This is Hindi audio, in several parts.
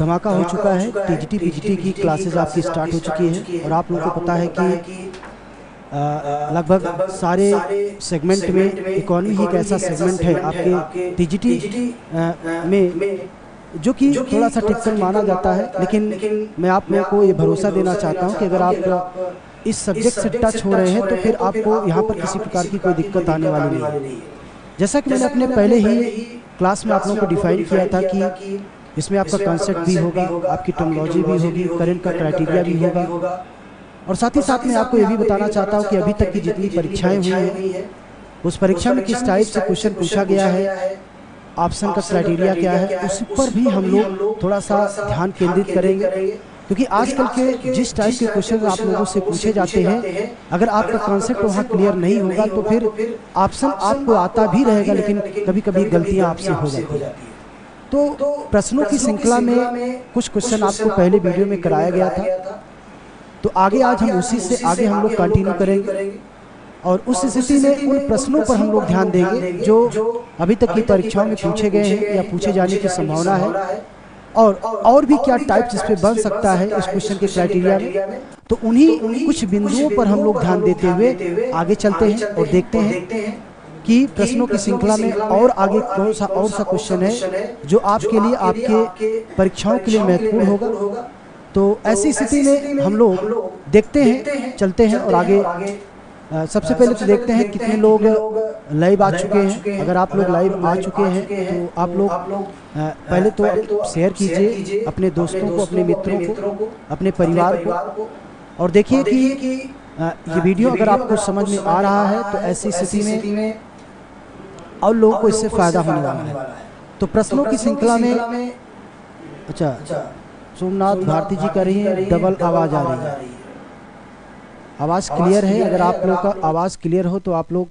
धमाका हो चुका है। टीजीटी पीजीटी की क्लासेस आपकी स्टार्ट हो चुकी हैं और आप लोगों को पता है कि लगभग सारे सेगमेंट में इकोनॉमी ही एक ऐसा सेगमेंट है आपके टीजीटी में जो कि थोड़ा सा टिपिकल माना जाता है, लेकिन मैं आप लोगों को ये भरोसा देना चाहता हूँ कि अगर आप इस सब्जेक्ट से टच हो रहे हैं तो फिर आपको यहाँ पर किसी प्रकार की कोई दिक्कत आने वाली नहीं है। जैसा कि मैंने अपने पहले ही क्लास में आप लोगों को डिफाइन किया था कि इसमें आपका कॉन्सेप्ट भी होगा, आपकी टर्मिनोलॉजी भी होगी, करंट का क्राइटेरिया भी होगा, और साथ ही साथ मैं आपको ये भी बताना चाहता हूँ कि अभी तक की जितनी परीक्षाएं हुई हैं उस परीक्षा में किस टाइप से क्वेश्चन पूछा गया है, ऑप्शन का क्राइटेरिया क्या है, उस पर भी हम लोग थोड़ा सा ध्यान केंद्रित करेंगे। क्योंकि आजकल के जिस टाइप के क्वेश्चन आप लोगों से पूछे जाते हैं, अगर आपका कॉन्सेप्ट वहाँ क्लियर नहीं होगा तो फिर ऑप्शन आपको आता भी रहेगा, लेकिन कभी कभी गलतियाँ आपसे हो जाती हैं। तो प्रश्नों की श्रृंखला में कुछ क्वेश्चन आपको पहले वीडियो में कराया गया था, तो आगे आज हम उसी से आगे हम लोग कंटिन्यू करेंगे और उस स्थिति में उन प्रश्नों पर हम लोग ध्यान देंगे जो अभी तक की परीक्षाओं में पूछे गए हैं या पूछे जाने की संभावना है, और भी क्या टाइप इस पे बन सकता है इस क्वेश्चन के क्राइटेरिया में। तो उन्हीं कुछ बिंदुओं पर हम लोग ध्यान देते हुए आगे चलते हैं और देखते हैं कि प्रश्नों की श्रृंखला में और आगे कौन सा क्वेश्चन है जो आपके लिए आपके परीक्षाओं के लिए महत्वपूर्ण होगा। तो ऐसी स्थिति में हम लोग देखते हैं, चलते हैं और आगे सबसे पहले तो देखते हैं कितने लोग लाइव आ चुके हैं। अगर आप लोग लाइव आ चुके हैं तो आप लोग पहले तो शेयर कीजिए अपने दोस्तों को, अपने मित्रों को, अपने परिवार को, और देखिए कि ये वीडियो अगर आपको समझ में आ रहा है तो ऐसी स्थिति में और लोगों को इससे फायदा होने वाला है। तो प्रश्नों की श्रृंखला में अच्छा सोमनाथ भारती जी कह रही है डबल आवाज़ आ रही है। आवाज़ क्लियर है? अगर आप लोग का आवाज़ क्लियर हो तो आप लोग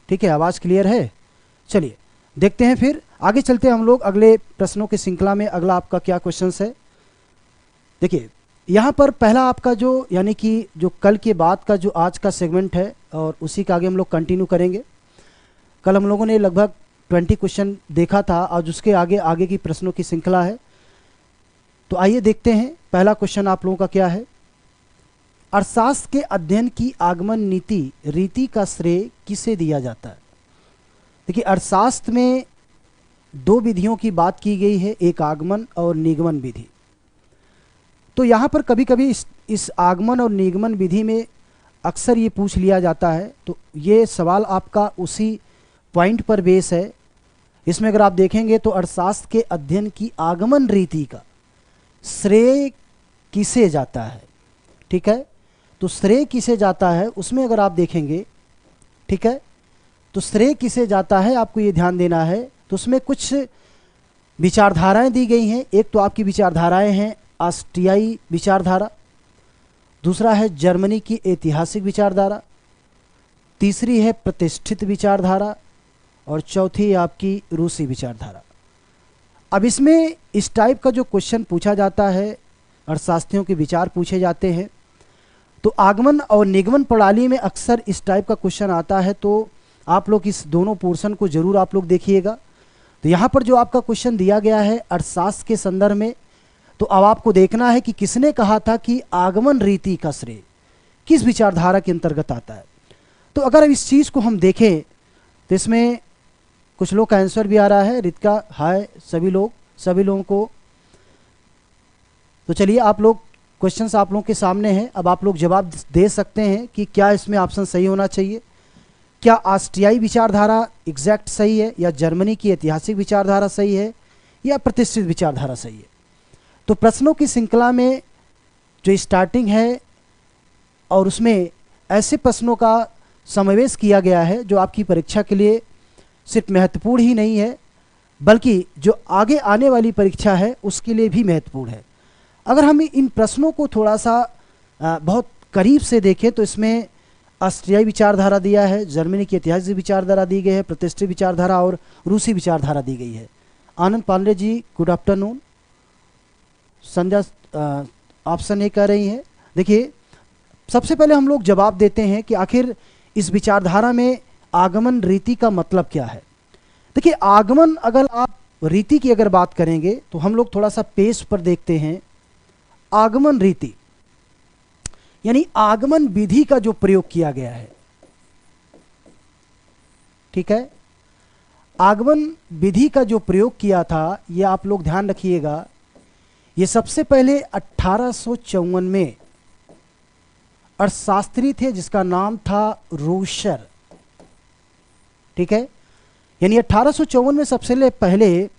ठीक है, आवाज़ क्लियर है। चलिए देखते हैं, फिर आगे चलते हैं हम लोग अगले प्रश्नों की श्रृंखला में। अगला आपका क्या क्वेश्चन है, देखिए यहाँ पर पहला आपका जो यानी कि जो कल के बाद का जो आज का सेगमेंट है और उसी का आगे हम लोग कंटिन्यू करेंगे। कल हम लोगों ने लगभग 20 क्वेश्चन देखा था, आज उसके आगे की प्रश्नों की श्रृंखला है। तो आइए देखते हैं पहला क्वेश्चन आप लोगों का क्या है। अर्थशास्त्र के अध्ययन की आगमन नीति रीति का श्रेय किसे दिया जाता है? देखिए अर्थशास्त्र में दो विधियों की बात की गई है, एक आगमन और निगमन विधि। तो यहाँ पर कभी कभी इस आगमन और निगमन विधि में अक्सर ये पूछ लिया जाता है, तो ये सवाल आपका उसी पॉइंट पर बेस है। इसमें अगर आप देखेंगे तो अर्थशास्त्र के अध्ययन की आगमन रीति का श्रेय किसे जाता है, ठीक है। तो श्रेय किसे जाता है उसमें अगर आप देखेंगे, ठीक है, तो श्रेय किसे जाता है आपको ये ध्यान देना है। तो उसमें कुछ विचारधाराएं दी गई हैं। एक तो आपकी विचारधाराएं हैं ऑस्ट्रियाई विचारधारा, दूसरा है जर्मनी की ऐतिहासिक विचारधारा, तीसरी है प्रतिष्ठित विचारधारा और चौथी आपकी रूसी विचारधारा। अब इसमें इस टाइप का जो क्वेश्चन पूछा जाता है, अर्थशास्त्रियों के विचार पूछे जाते हैं, तो आगमन और निगमन प्रणाली में अक्सर इस टाइप का क्वेश्चन आता है। तो आप लोग इस दोनों पोर्शन को जरूर आप लोग देखिएगा। तो यहाँ पर जो आपका क्वेश्चन दिया गया है अर्थशास्त्र के संदर्भ में, तो अब आपको देखना है कि किसने कहा था कि आगमन रीति का श्रेय किस विचारधारा के अंतर्गत आता है। तो अगर इस चीज़ को हम देखें तो इसमें कुछ लोग का आंसर भी आ रहा है। रितिका हाय सभी लोगों को। तो चलिए आप लोग क्वेश्चंस आप लोगों के सामने हैं, अब आप लोग जवाब दे सकते हैं कि क्या इसमें ऑप्शन सही होना चाहिए। क्या ऑस्ट्रियाई विचारधारा एग्जैक्ट सही है, या जर्मनी की ऐतिहासिक विचारधारा सही है, या प्रतिष्ठित विचारधारा सही है। तो प्रश्नों की श्रृंखला में जो स्टार्टिंग है और उसमें ऐसे प्रश्नों का समावेश किया गया है जो आपकी परीक्षा के लिए सिर्फ महत्वपूर्ण ही नहीं है बल्कि जो आगे आने वाली परीक्षा है उसके लिए भी महत्वपूर्ण है। अगर हम इन प्रश्नों को थोड़ा सा बहुत करीब से देखें तो इसमें ऑस्ट्रियाई विचारधारा दिया है, जर्मनी की ऐतिहासिक विचारधारा दी गई है, प्रतिष्ठित विचारधारा और रूसी विचारधारा दी गई है। Anand Pandey ji good afternoon. Sandhya option A कह रही हैं। देखिए सबसे पहले हम लोग जवाब देते हैं कि आखिर इस विचारधारा में आगमन रीति का मतलब क्या है। देखिए आगमन अगर आप रीति की अगर बात करेंगे तो हम लोग थोड़ा सा पेज पर देखते हैं। आगमन रीति यानी आगमन विधि का जो प्रयोग किया गया है, ठीक है, आगमन विधि का जो प्रयोग किया था ये आप लोग ध्यान रखिएगा। ये सबसे पहले 1854 में अर्थशास्त्री थे जिसका नाम था रोसर, ठीक है। यानी 1854 में सबसे पहले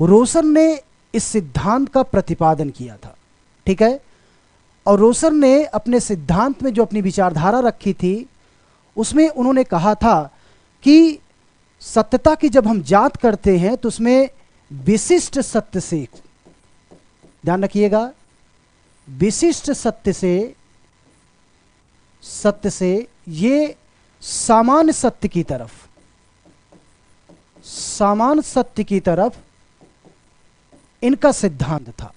रोसर ने इस सिद्धांत का प्रतिपादन किया था, ठीक है। और रोसर ने अपने सिद्धांत में जो अपनी विचारधारा रखी थी उसमें उन्होंने कहा था कि सत्यता की जब हम जांच करते हैं तो उसमें विशिष्ट सत्य से, ध्यान रखिएगा, विशिष्ट सत्य से ये सामान्य सत्य की तरफ इनका सिद्धांत था।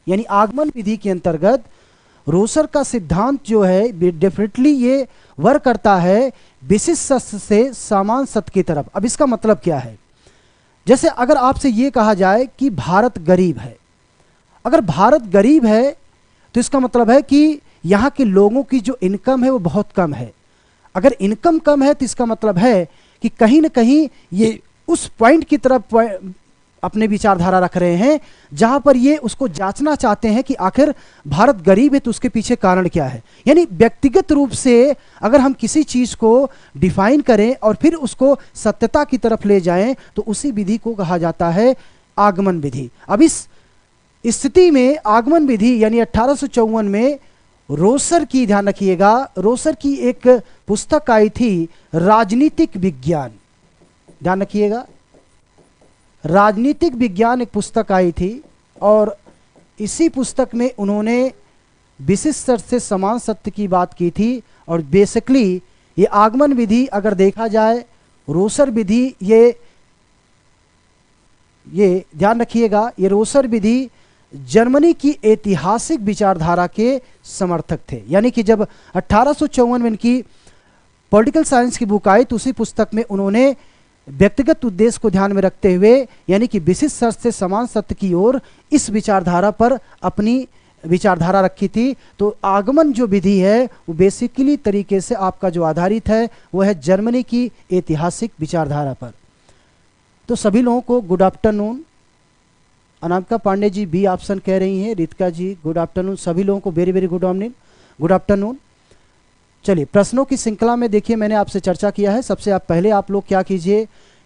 यानी आगमन विधि के अंतर्गत रोसर का सिद्धांत जो है डेफिनेटली ये वर्क करता है विशिष्ट सत्य से सामान्य सत्य की तरफ। अब इसका मतलब क्या है? जैसे अगर आपसे ये कहा जाए कि भारत गरीब है, अगर भारत गरीब है तो इसका मतलब है कि यहाँ के लोगों की जो इनकम है वो बहुत कम है। अगर इनकम कम है तो इसका मतलब है कि कहीं ना कहीं ये उस पॉइंट की तरफ अपने विचारधारा रख रहे हैं जहां पर ये उसको जांचना चाहते हैं कि आखिर भारत गरीब है तो उसके पीछे कारण क्या है। यानी व्यक्तिगत रूप से अगर हम किसी चीज को डिफाइन करें और फिर उसको सत्यता की तरफ ले जाएं तो उसी विधि को कहा जाता है आगमन विधि। अब इस स्थिति में आगमन विधि यानी 1854 में रोसर की, ध्यान रखिएगा, रोसर की एक पुस्तक आई थी राजनीतिक विज्ञान, ध्यान रखिएगा, राजनीतिक विज्ञान एक पुस्तक आई थी और इसी पुस्तक में उन्होंने विशिष्ट सत्य से समान सत्य की बात की थी। और बेसिकली ये आगमन विधि अगर देखा जाए, रोसर विधि, ये ध्यान रखिएगा, ये रोसर विधि जर्मनी की ऐतिहासिक विचारधारा के समर्थक थे। यानी कि जब 1854 में इनकी पॉलिटिकल साइंस की बुक आई तो उसी पुस्तक में उन्होंने व्यक्तिगत उद्देश्य को ध्यान में रखते हुए यानी कि विशिष्ट सत्य से समान सत्य की ओर इस विचारधारा पर अपनी विचारधारा रखी थी। तो आगमन जो विधि है वो बेसिकली तरीके से आपका जो आधारित है वो है जर्मनी की ऐतिहासिक विचारधारा पर। तो सभी लोगों को good afternoon. Anamika Pandey ji B option कह रही हैं, रितिका जी गुड आफ्टरनून, सभी लोगों को वेरी वेरी गुड आफ्टरनून। चलिए प्रश्नों की श्रृंखला में देखिए मैंने आपसे चर्चा किया है। सबसे पहले आप लोग क्या कीजिए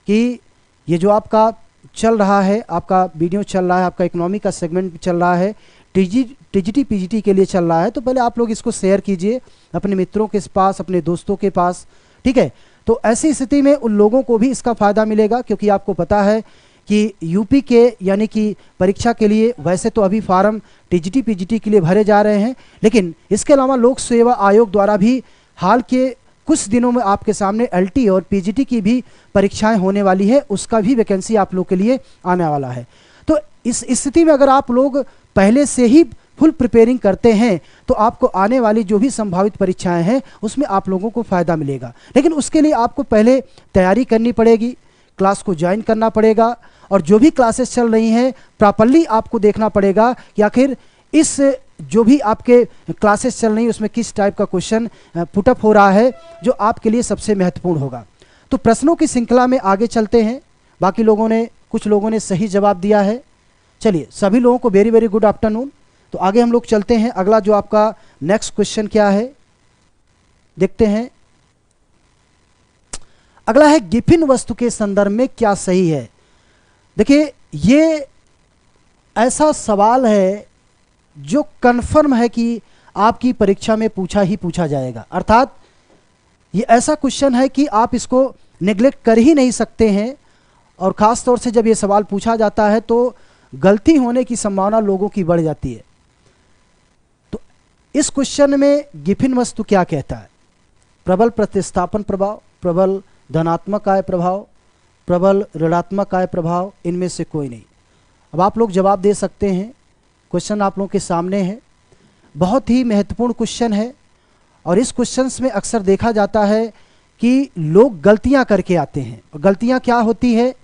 कि ये जो आपका चल रहा है, आपका वीडियो चल रहा है, आपका इकोनॉमी का सेगमेंट चल रहा है, टीजीटी पीजीटी के लिए चल रहा है, तो पहले आप लोग इसको शेयर कीजिए अपने मित्रों के पास, अपने दोस्तों के पास, ठीक है। तो ऐसी स्थिति में उन लोगों को भी इसका फ़ायदा मिलेगा क्योंकि आपको पता है कि यूपी के यानी कि परीक्षा के लिए वैसे तो अभी फार्म टीजीटी पीजीटी के लिए भरे जा रहे हैं, लेकिन इसके अलावा लोक सेवा आयोग द्वारा भी हाल के कुछ दिनों में आपके सामने एलटी और पीजीटी की भी परीक्षाएं होने वाली है, उसका भी वैकेंसी आप लोग के लिए आने वाला है। तो इस स्थिति में अगर आप लोग पहले से ही फुल प्रिपेयरिंग करते हैं तो आपको आने वाली जो भी संभावित परीक्षाएं हैं उसमें आप लोगों को फ़ायदा मिलेगा। लेकिन उसके लिए आपको पहले तैयारी करनी पड़ेगी, क्लास को ज्वाइन करना पड़ेगा और जो भी क्लासेस चल रही हैं प्रॉपरली आपको देखना पड़ेगा कि आखिर इस जो भी आपके क्लासेस चल रही है उसमें किस टाइप का क्वेश्चन पुटअप हो रहा है जो आपके लिए सबसे महत्वपूर्ण होगा। तो प्रश्नों की श्रृंखला में आगे चलते हैं। बाकी लोगों ने, कुछ लोगों ने सही जवाब दिया है। चलिए सभी लोगों को वेरी वेरी गुड आफ्टरनून। तो आगे हम लोग चलते हैं। अगला जो आपका नेक्स्ट क्वेश्चन क्या है देखते हैं। अगला है गिफिन वस्तु के संदर्भ में क्या सही है। देखिए ये ऐसा सवाल है जो कन्फर्म है कि आपकी परीक्षा में पूछा ही पूछा जाएगा। अर्थात ये ऐसा क्वेश्चन है कि आप इसको नेग्लेक्ट कर ही नहीं सकते हैं और ख़ास तौर से जब ये सवाल पूछा जाता है तो गलती होने की संभावना लोगों की बढ़ जाती है। तो इस क्वेश्चन में गिफिन वस्तु क्या कहता है? प्रबल प्रतिस्थापन प्रभाव, प्रबल धनात्मक आय प्रभाव, प्रबल ऋणात्मक आय प्रभाव, इनमें से कोई नहीं। अब आप लोग जवाब दे सकते हैं। क्वेश्चन आप लोगों के सामने है, बहुत ही महत्वपूर्ण क्वेश्चन है और इस क्वेश्चंस में अक्सर देखा जाता है कि लोग गलतियां करके आते हैं। और गलतियां क्या होती है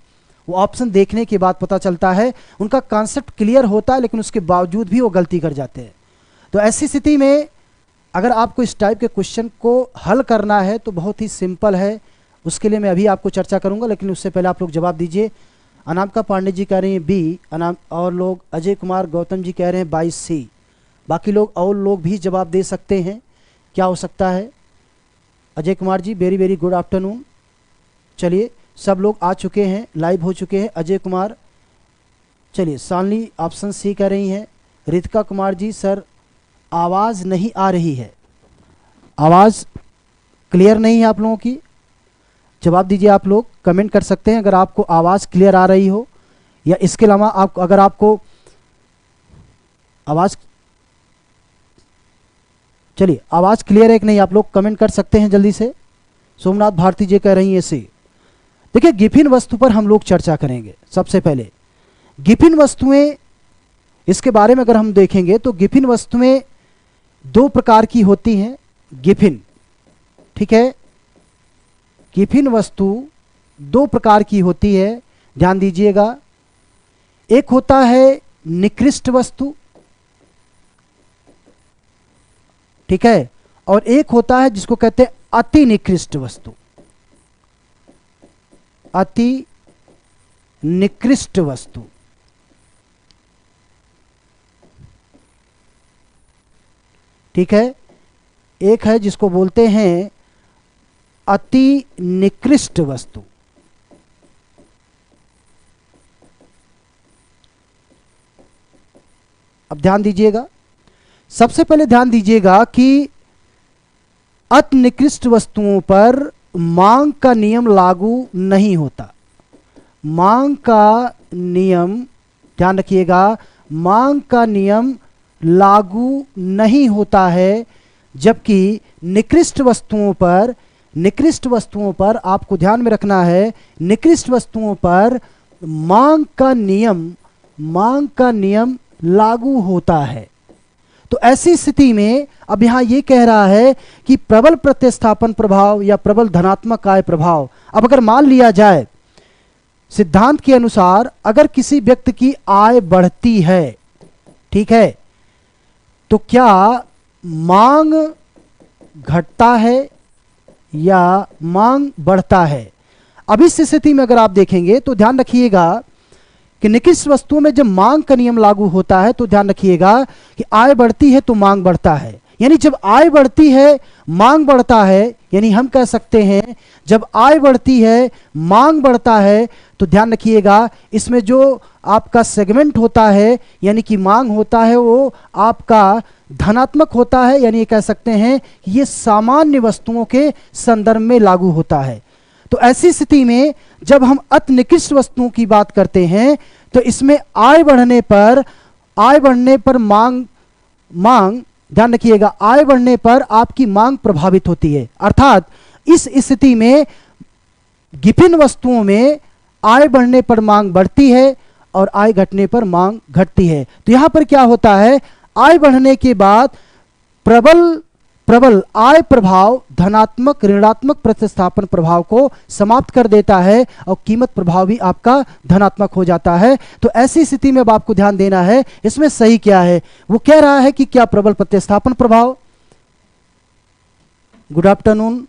वो ऑप्शन देखने के बाद पता चलता है, उनका कॉन्सेप्ट क्लियर होता है लेकिन उसके बावजूद भी वो गलती कर जाते हैं। तो ऐसी स्थिति में अगर आपको इस टाइप के क्वेश्चन को हल करना है तो बहुत ही सिंपल है, उसके लिए मैं अभी आपको चर्चा करूंगा, लेकिन उससे पहले आप लोग जवाब दीजिए। अनामिका पांडे जी कह रही हैं बी, और लोग अजय कुमार गौतम जी कह रहे हैं 22 सी। बाकी लोग और लोग भी जवाब दे सकते हैं, क्या हो सकता है। Ajay Kumar ji very very good afternoon. चलिए सब लोग आ चुके हैं, लाइव हो चुके हैं। अजय कुमार, चलिए शालिनी ऑप्शन सी कह रही हैं। रितिका कुमार जी सर आवाज़ नहीं आ रही है, आवाज़ क्लियर नहीं है आप लोगों की, जवाब दीजिए। आप लोग कमेंट कर सकते हैं अगर आपको आवाज़ क्लियर आ रही हो, या इसके अलावा आप अगर आपको आवाज़, चलिए आवाज़ क्लियर है कि नहीं आप लोग कमेंट कर सकते हैं जल्दी से। सोमनाथ भारती जी कह रही है सी। देखिए गिफिन वस्तु पर हम लोग चर्चा करेंगे। सबसे पहले गिफिन वस्तुएं, इसके बारे में अगर हम देखेंगे तो गिफिन वस्तुएं दो प्रकार की होती हैं। गिफिन, ठीक है, गिफिन वस्तु दो प्रकार की होती है, ध्यान दीजिएगा। एक होता है निकृष्ट वस्तु, ठीक है, और एक होता है जिसको कहते हैं अति निकृष्ट वस्तु। अति निकृष्ट वस्तु, ठीक है। एक है जिसको बोलते हैं अति निकृष्ट वस्तु। अब ध्यान दीजिएगा, सबसे पहले ध्यान दीजिएगा कि अति निकृष्ट वस्तुओं पर मांग का नियम लागू नहीं होता। मांग का नियम, ध्यान रखिएगा, मांग का नियम लागू नहीं होता है, जबकि निकृष्ट वस्तुओं पर आपको ध्यान में रखना है, निकृष्ट वस्तुओं पर मांग का नियम लागू होता है। तो ऐसी स्थिति में अब यहां ये कह रहा है कि प्रबल प्रतिस्थापन प्रभाव या प्रबल धनात्मक आय प्रभाव, अब अगर मान लिया जाए सिद्धांत के अनुसार अगर किसी व्यक्ति की आय बढ़ती है, ठीक है, तो क्या मांग घटता है या मांग बढ़ता है। अब इस स्थिति में अगर आप देखेंगे तो ध्यान रखिएगा कि निकृष्ट वस्तुओं में जब मांग का नियम लागू होता है तो ध्यान रखिएगा कि आय बढ़ती है तो मांग बढ़ता है, यानी जब आय बढ़ती है मांग बढ़ता है, यानी हम कह सकते हैं जब आय बढ़ती है मांग बढ़ता है, तो ध्यान रखिएगा इसमें जो आपका सेगमेंट होता है यानी कि मांग होता है वो आपका धनात्मक होता है, यानी ये कह सकते हैं ये सामान्य वस्तुओं के संदर्भ में लागू होता है। तो ऐसी स्थिति में जब हम अति निकृष्ट वस्तुओं की बात करते हैं तो इसमें आय बढ़ने पर मांग ध्यान रखिएगा, आय बढ़ने पर आपकी मांग प्रभावित होती है। अर्थात इस स्थिति में गिफिन वस्तुओं में आय बढ़ने पर मांग बढ़ती है और आय घटने पर मांग घटती है। तो यहां पर क्या होता है, आय बढ़ने के बाद प्रबल आय प्रभाव धनात्मक ऋणात्मक प्रतिस्थापन प्रभाव को समाप्त कर देता है और कीमत प्रभाव भी आपका धनात्मक हो जाता है। तो ऐसी स्थिति में अब आपको ध्यान देना है इसमें सही क्या है। वो कह रहा है कि क्या प्रबल प्रतिस्थापन प्रभाव। गुड आफ्टरनून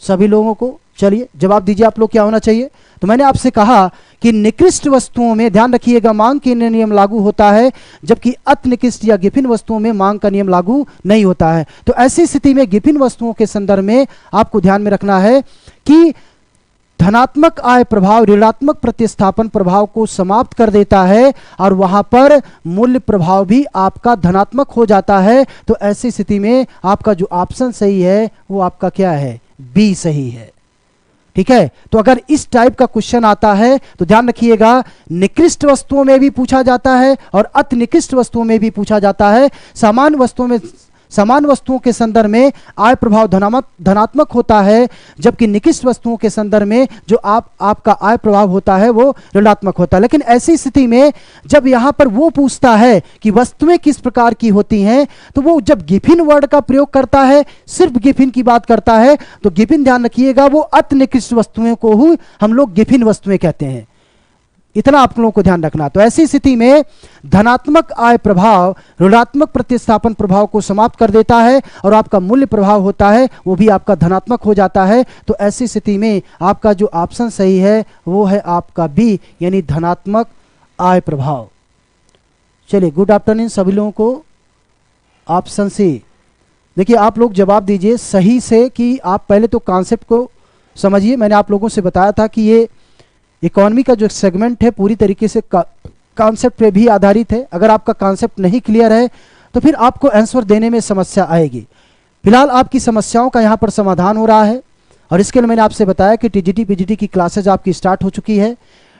सभी लोगों को। चलिए जवाब दीजिए आप लोग क्या होना चाहिए। तो मैंने आपसे कहा कि निकृष्ट वस्तुओं में ध्यान रखिएगा मांग के नियम लागू होता है, जबकि अति निकृष्ट या गिफिन वस्तुओं में मांग का नियम लागू नहीं होता है। तो ऐसी स्थिति में गिफिन वस्तुओं के संदर्भ में आपको ध्यान में रखना है कि धनात्मक आय प्रभाव ऋणात्मक प्रतिस्थापन प्रभाव को समाप्त कर देता है और वहां पर मूल्य प्रभाव भी आपका धनात्मक हो जाता है। तो ऐसी स्थिति में आपका जो ऑप्शन सही है वो आपका क्या है, बी सही है। ठीक है, तो अगर इस टाइप का क्वेश्चन आता है तो ध्यान रखिएगा निकृष्ट वस्तुओं में भी पूछा जाता है और अति निकृष्ट वस्तुओं में भी पूछा जाता है। समान वस्तुओं के संदर्भ में आय प्रभाव धनात्मक होता है, जबकि निकृष्ट वस्तुओं के संदर्भ में जो आपका आय प्रभाव होता है वो ऋणात्मक होता है। लेकिन ऐसी स्थिति में जब यहां पर वो पूछता है कि वस्तुएं किस प्रकार की होती हैं, तो वो जब गिफिन वर्ड का प्रयोग करता है, सिर्फ गिफिन की बात करता है, तो गिफिन ध्यान रखिएगा वो अति निकृष्ट वस्तुओं को ही हम लोग गिफिन वस्तुएं कहते हैं। इतना आप लोगों को ध्यान रखना। तो ऐसी स्थिति में धनात्मक आय प्रभाव ऋणात्मक प्रतिस्थापन प्रभाव को समाप्त कर देता है और आपका मूल्य प्रभाव होता है वो भी आपका धनात्मक हो जाता है। तो ऐसी स्थिति में आपका जो ऑप्शन सही है वो है आपका बी, यानी धनात्मक आय प्रभाव। चलिए, गुड आफ्टरनून सभी लोगों को। ऑप्शन सी, देखिए आप लोग जवाब दीजिए सही से कि आप पहले तो कॉन्सेप्ट को समझिए। मैंने आप लोगों से बताया था कि ये इकोनॉमी का जो सेगमेंट है पूरी तरीके से कॉन्सेप्ट पे भी आधारित है। अगर आपका कॉन्सेप्ट नहीं क्लियर है तो फिर आपको आंसर देने में समस्या आएगी। फिलहाल आपकी समस्याओं का यहाँ पर समाधान हो रहा है और इसके लिए मैंने आपसे बताया कि टीजीटी पीजीटी की क्लासेज आपकी स्टार्ट हो चुकी है।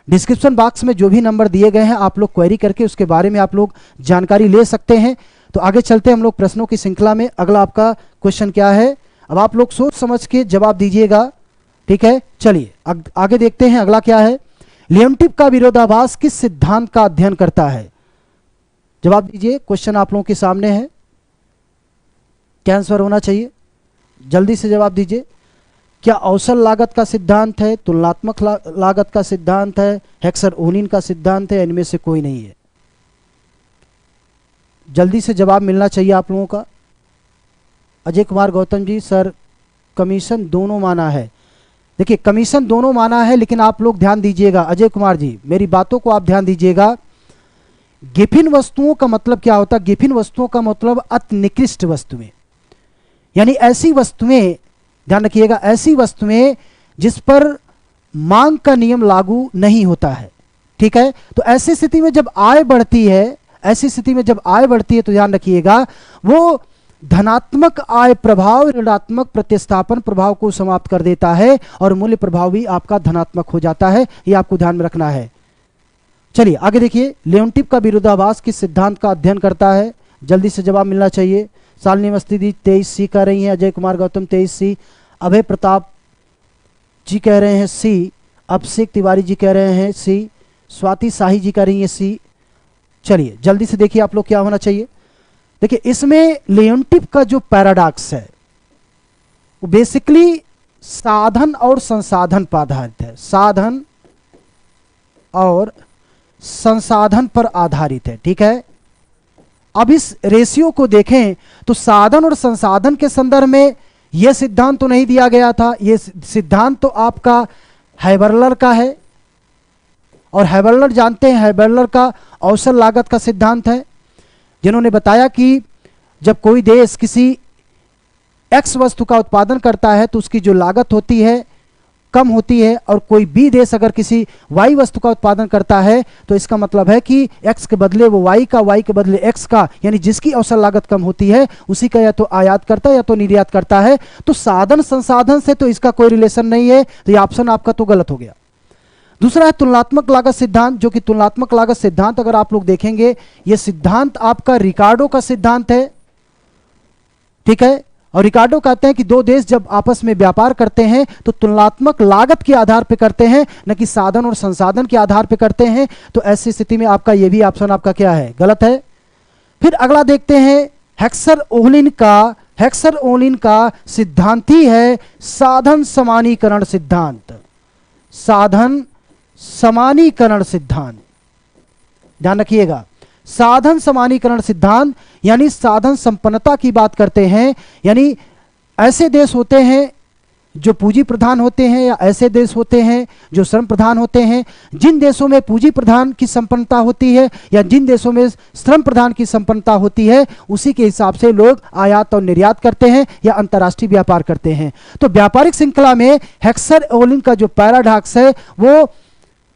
डिस्क्रिप्शन बॉक्स में जो भी नंबर दिए गए हैं आप लोग क्वेरी करके उसके बारे में आप लोग जानकारी ले सकते हैं। तो आगे चलते हैं हम लोग प्रश्नों की श्रृंखला में। अगला आपका क्वेश्चन क्या है, अब आप लोग सोच समझ के जवाब दीजिएगा, ठीक है। चलिए आगे देखते हैं अगला क्या है। लियोनटिफ का विरोधाभास किस सिद्धांत का अध्ययन करता है? जवाब दीजिए, क्वेश्चन आप लोगों के सामने है, क्या आंसर होना चाहिए? जल्दी से जवाब दीजिए। क्या अवसर लागत का सिद्धांत है, तुलनात्मक लागत का सिद्धांत है, हेक्सर-ओनिन का सिद्धांत है, इनमें से कोई नहीं है? जल्दी से जवाब मिलना चाहिए आप लोगों का। अजय कुमार गौतम जी, सर कमीशन दोनों माना है। देखिए कमीशन दोनों माना है, लेकिन आप लोग ध्यान दीजिएगा अजय कुमार जी, मेरी बातों को आप ध्यान दीजिएगा। गिफिन वस्तुओं का मतलब क्या होता है? गिफिन वस्तुओं का मतलब अति निकृष्ट वस्तुएं, यानी ऐसी वस्तुएं, ध्यान रखिएगा, ऐसी वस्तुएं जिस पर मांग का नियम लागू नहीं होता है, ठीक है। तो ऐसी स्थिति में जब आय बढ़ती है, ऐसी स्थिति में जब आय बढ़ती है तो ध्यान रखिएगा वो धनात्मक आय प्रभाव ऋणात्मक प्रतिस्थापन प्रभाव को समाप्त कर देता है और मूल्य प्रभाव भी आपका धनात्मक हो जाता है। ये आपको ध्यान में रखना है। चलिए आगे देखिए, लियोनटिफ का विरोधाभास किस सिद्धांत का अध्ययन करता है? जल्दी से जवाब मिलना चाहिए। शालिनी मस्ती दी 23C कह रही हैं, अजय कुमार गौतम 23C, अभय प्रताप जी कह रहे हैं सी, अभिषेक तिवारी जी कह रहे हैं सी, स्वाति शाही जी कह रही है सी। चलिए जल्दी से देखिए आप लोग क्या होना चाहिए। देखिए इसमें लियोनटिफ का जो पैराडॉक्स है वो बेसिकली साधन और संसाधन पर आधारित है, साधन और संसाधन पर आधारित है, ठीक है। अब इस रेशियो को देखें तो साधन और संसाधन के संदर्भ में यह सिद्धांत तो नहीं दिया गया था। यह सिद्धांत तो आपका हैबर्लर का है और हैबर्लर जानते हैं, हैबर्लर का अवसर लागत का सिद्धांत है, जिन्होंने बताया कि जब कोई देश किसी एक्स वस्तु का उत्पादन करता है तो उसकी जो लागत होती है कम होती है, और कोई बी देश अगर किसी वाई वस्तु का उत्पादन करता है तो इसका मतलब है कि एक्स के बदले वो वाई का, वाई के बदले एक्स का, यानी जिसकी अवसर लागत कम होती है उसी का या तो आयात करता है या तो निर्यात करता है। तो साधन संसाधन से तो इसका कोई रिलेशन नहीं है, तो ये ऑप्शन आपका तो गलत हो गया। दूसरा है तुलनात्मक लागत सिद्धांत, जो कि तुलनात्मक लागत सिद्धांत अगर आप लोग देखेंगे ये सिद्धांत आपका रिकार्डो का सिद्धांत है, ठीक है। और रिकार्डो कहते हैं कि दो देश जब आपस में व्यापार करते हैं तो तुलनात्मक लागत के आधार पर करते हैं, न कि साधन और संसाधन के आधार पर करते हैं। तो ऐसी स्थिति में आपका ये भी ऑप्शन आपका क्या है? गलत है। फिर अगला देखते हैं हेक्सर-ओनिन का। हेक्सर-ओनिन का सिद्धांत ही है साधन समानीकरण सिद्धांत, साधन समानीकरण सिद्धांत, ध्यान रखिएगा। साधन समानीकरण सिद्धांत यानी साधन संपन्नता की बात करते हैं, यानी ऐसे देश होते हैं जो पूंजी प्रधान होते हैं या ऐसे देश होते हैं जो श्रम प्रधान होते हैं। जिन देशों में पूंजी प्रधान की संपन्नता होती है या जिन देशों में श्रम प्रधान की संपन्नता होती है उसी के हिसाब से लोग आयात और निर्यात करते हैं या अंतर्राष्ट्रीय व्यापार करते हैं। तो व्यापारिक श्रृंखला में हेक्सर-ओनिन का जो पैराडॉक्स है वो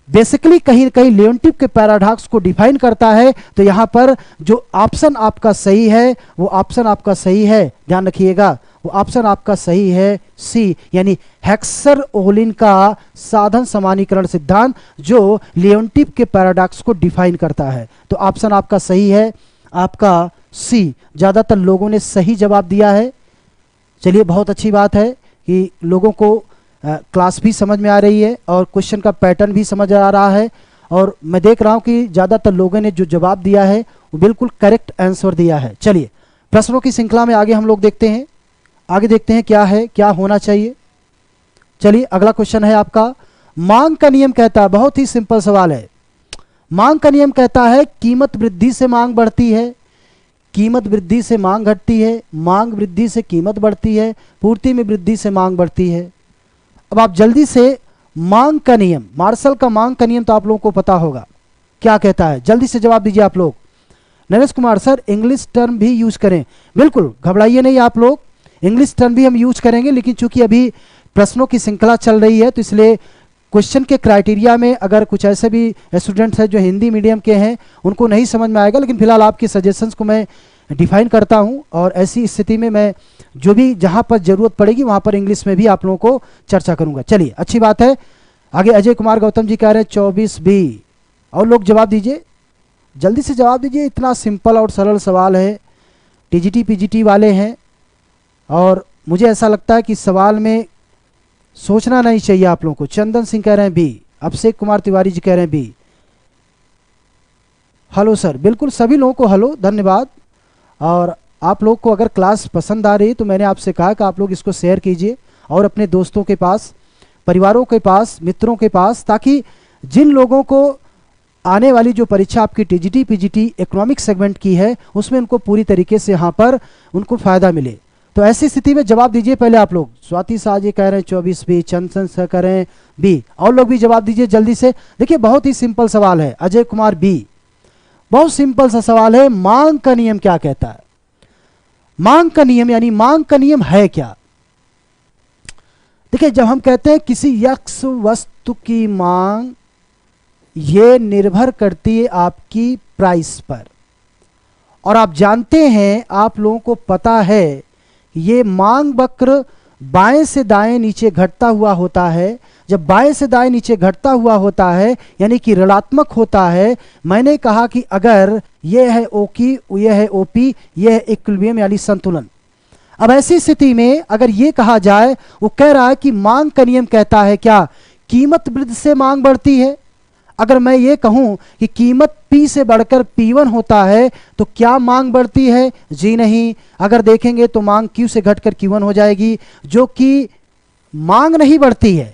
बेसिकली कहीं कहीं लियोनटिफ के पैराडॉक्स को डिफाइन करता है। तो यहां पर जो ऑप्शन आपका सही है वो ऑप्शन आपका सही है, ध्यान रखिएगा, वो ऑप्शन आपका सही है सी, यानी हेक्सर-ओनिन का साधन समानीकरण सिद्धांत जो लियोनटिफ के पैराडॉक्स को डिफाइन करता है। तो ऑप्शन आपका सही है, आपका सी। ज्यादातर लोगों ने सही जवाब दिया है। चलिए बहुत अच्छी बात है कि लोगों को क्लास भी समझ में आ रही है और क्वेश्चन का पैटर्न भी समझ आ रहा है, और मैं देख रहा हूं कि ज़्यादातर लोगों ने जो जवाब दिया है वो बिल्कुल करेक्ट आंसर दिया है। चलिए प्रश्नों की श्रृंखला में आगे हम लोग देखते हैं, आगे देखते हैं क्या है, क्या होना चाहिए। चलिए अगला क्वेश्चन है आपका, मांग का नियम कहता है, बहुत ही सिंपल सवाल है, मांग का नियम कहता है कीमत वृद्धि से मांग बढ़ती है, कीमत वृद्धि से मांग घटती है, मांग वृद्धि से कीमत बढ़ती है, पूर्ति में वृद्धि से मांग बढ़ती है। अब आप जल्दी से मांग का नियम, मार्शल का मांग का नियम तो आप लोगों को पता होगा, क्या कहता है? जल्दी से जवाब दीजिए आप लोग। Naresh Kumar sir English term भी यूज करें, बिल्कुल घबराइए नहीं आप लोग, इंग्लिश टर्म भी हम यूज करेंगे, लेकिन चूंकि अभी प्रश्नों की श्रृंखला चल रही है तो इसलिए क्वेश्चन के क्राइटेरिया में अगर कुछ ऐसे भी स्टूडेंट्स हैं जो हिंदी मीडियम के हैं उनको नहीं समझ में आएगा, लेकिन फिलहाल आपके सजेशंस को मैं डिफाइन करता हूं और ऐसी स्थिति में मैं जो भी जहां पर जरूरत पड़ेगी वहां पर इंग्लिश में भी आप लोगों को चर्चा करूंगा। चलिए अच्छी बात है। आगे अजय कुमार गौतम जी कह रहे हैं 24B, और लोग जवाब दीजिए, जल्दी से जवाब दीजिए, इतना सिंपल और सरल सवाल है, टीजीटी पीजीटी वाले हैं और मुझे ऐसा लगता है कि सवाल में सोचना नहीं चाहिए आप लोगों को। चंदन सिंह कह रहे हैं बी, अभिषेक कुमार तिवारी जी कह रहे हैं बी। हेलो सर, बिल्कुल सभी लोगों को हेलो, धन्यवाद। और आप लोग को अगर क्लास पसंद आ रही है तो मैंने आपसे कहा कि आप लोग इसको शेयर कीजिए और अपने दोस्तों के पास, परिवारों के पास, मित्रों के पास, ताकि जिन लोगों को आने वाली जो परीक्षा आपकी टीजीटी पीजीटी इकोनॉमिक सेगमेंट की है उसमें उनको पूरी तरीके से यहाँ पर उनको फायदा मिले। तो ऐसी स्थिति में जवाब दीजिए पहले आप लोग। स्वाति शाह जी कह रहे हैं 24B, चंदन सर कह रहे हैं बी, और लोग भी जवाब दीजिए जल्दी से। देखिए बहुत ही सिंपल सवाल है, अजय कुमार बी, बहुत सिंपल सा सवाल है। मांग का नियम क्या कहता है? मांग का नियम यानी मांग का नियम है क्या? देखिए जब हम कहते हैं किसी यक्ष वस्तु की मांग, ये निर्भर करती है आपकी प्राइस पर, और आप जानते हैं, आप लोगों को पता है, ये मांग वक्र बाएं से दाएं नीचे घटता हुआ होता है। जब बाएं से दाएं नीचे घटता हुआ होता है यानी कि ऋणात्मक होता है। मैंने कहा कि अगर ये है ओ की, ये है ओपी, ये है इक्विलिब्रियम यानी संतुलन। अब ऐसी स्थिति में अगर ये कहा जाए, वो कह रहा है कि मांग का नियम कहता है क्या? कीमत वृद्धि से मांग बढ़ती है। अगर मैं ये कहूं कि कीमत P से बढ़कर P1 होता है तो क्या मांग बढ़ती है? जी नहीं। अगर देखेंगे तो मांग Q से घटकर Q1 हो जाएगी, जो कि मांग नहीं बढ़ती है,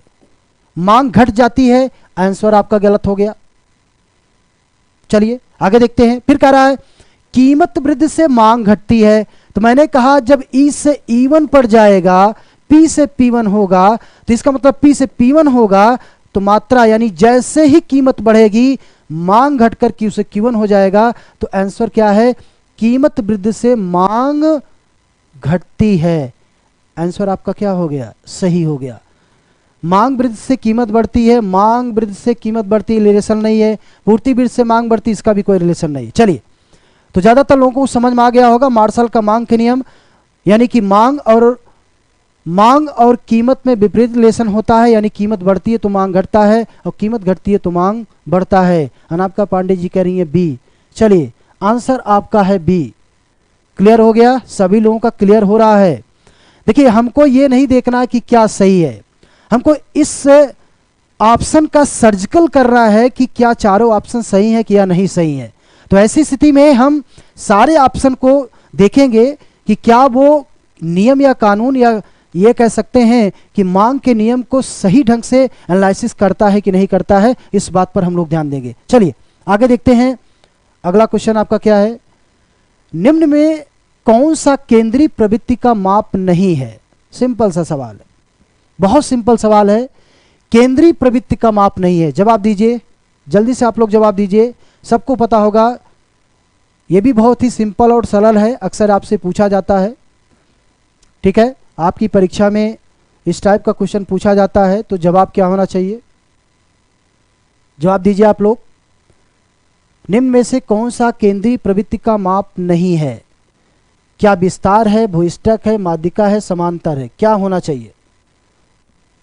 मांग घट जाती है। आंसर आपका गलत हो गया। चलिए आगे देखते हैं। फिर कह रहा है कीमत वृद्धि से मांग घटती है, तो मैंने कहा जब E से E1 पर जाएगा, P से P1 होगा, तो इसका मतलब P से P1 होगा तो मात्रा यानी जैसे ही कीमत बढ़ेगी मांग घटकर Q से Q1 हो जाएगा। तो आंसर क्या है? कीमत वृद्धि से मांग घटती है। आंसर आपका क्या हो गया? सही हो गया। मांग वृद्धि से कीमत बढ़ती है, मांग वृद्धि से कीमत बढ़ती है, रिलेशन नहीं है। पूर्ति वृद्धि से मांग बढ़ती है, इसका भी कोई रिलेशन नहीं है। चलिए, तो ज्यादातर लोगों को समझ में आ गया होगा मार्शल का मांग के नियम, यानी कि मांग और कीमत में विपरीत रिलेशन होता है, यानी कीमत बढ़ती है तो मांग घटता है और कीमत घटती है तो मांग बढ़ता है। अनामिका पांडे जी कह रही है बी। चलिए आंसर आपका है बी। क्लियर हो गया? सभी लोगों का क्लियर हो रहा है? देखिए हमको ये नहीं देखना कि क्या सही है, हमको इस ऑप्शन का सर्जिकल करना है कि क्या चारों ऑप्शन सही है कि या नहीं सही है। तो ऐसी स्थिति में हम सारे ऑप्शन को देखेंगे कि क्या वो नियम या कानून या ये कह सकते हैं कि मांग के नियम को सही ढंग से एनालिसिस करता है कि नहीं करता है, इस बात पर हम लोग ध्यान देंगे। चलिए आगे देखते हैं। अगला क्वेश्चन आपका क्या है? निम्न में कौन सा केंद्रीय प्रवृत्ति का माप नहीं है? सिंपल सा सवाल है, बहुत सिंपल सवाल है। केंद्रीय प्रवृत्ति का माप नहीं है। जवाब दीजिए जल्दी से, आप लोग जवाब दीजिए। सबको पता होगा, यह भी बहुत ही सिंपल और सरल है, अक्सर आपसे पूछा जाता है। ठीक है, आपकी परीक्षा में इस टाइप का क्वेश्चन पूछा जाता है, तो जवाब क्या होना चाहिए? जवाब दीजिए आप लोग। निम्न में से कौन सा केंद्रीय प्रवृत्ति का माप नहीं है? क्या विस्तार है, भूयिष्ठक है, माध्यिका है, समांतर है? क्या होना चाहिए?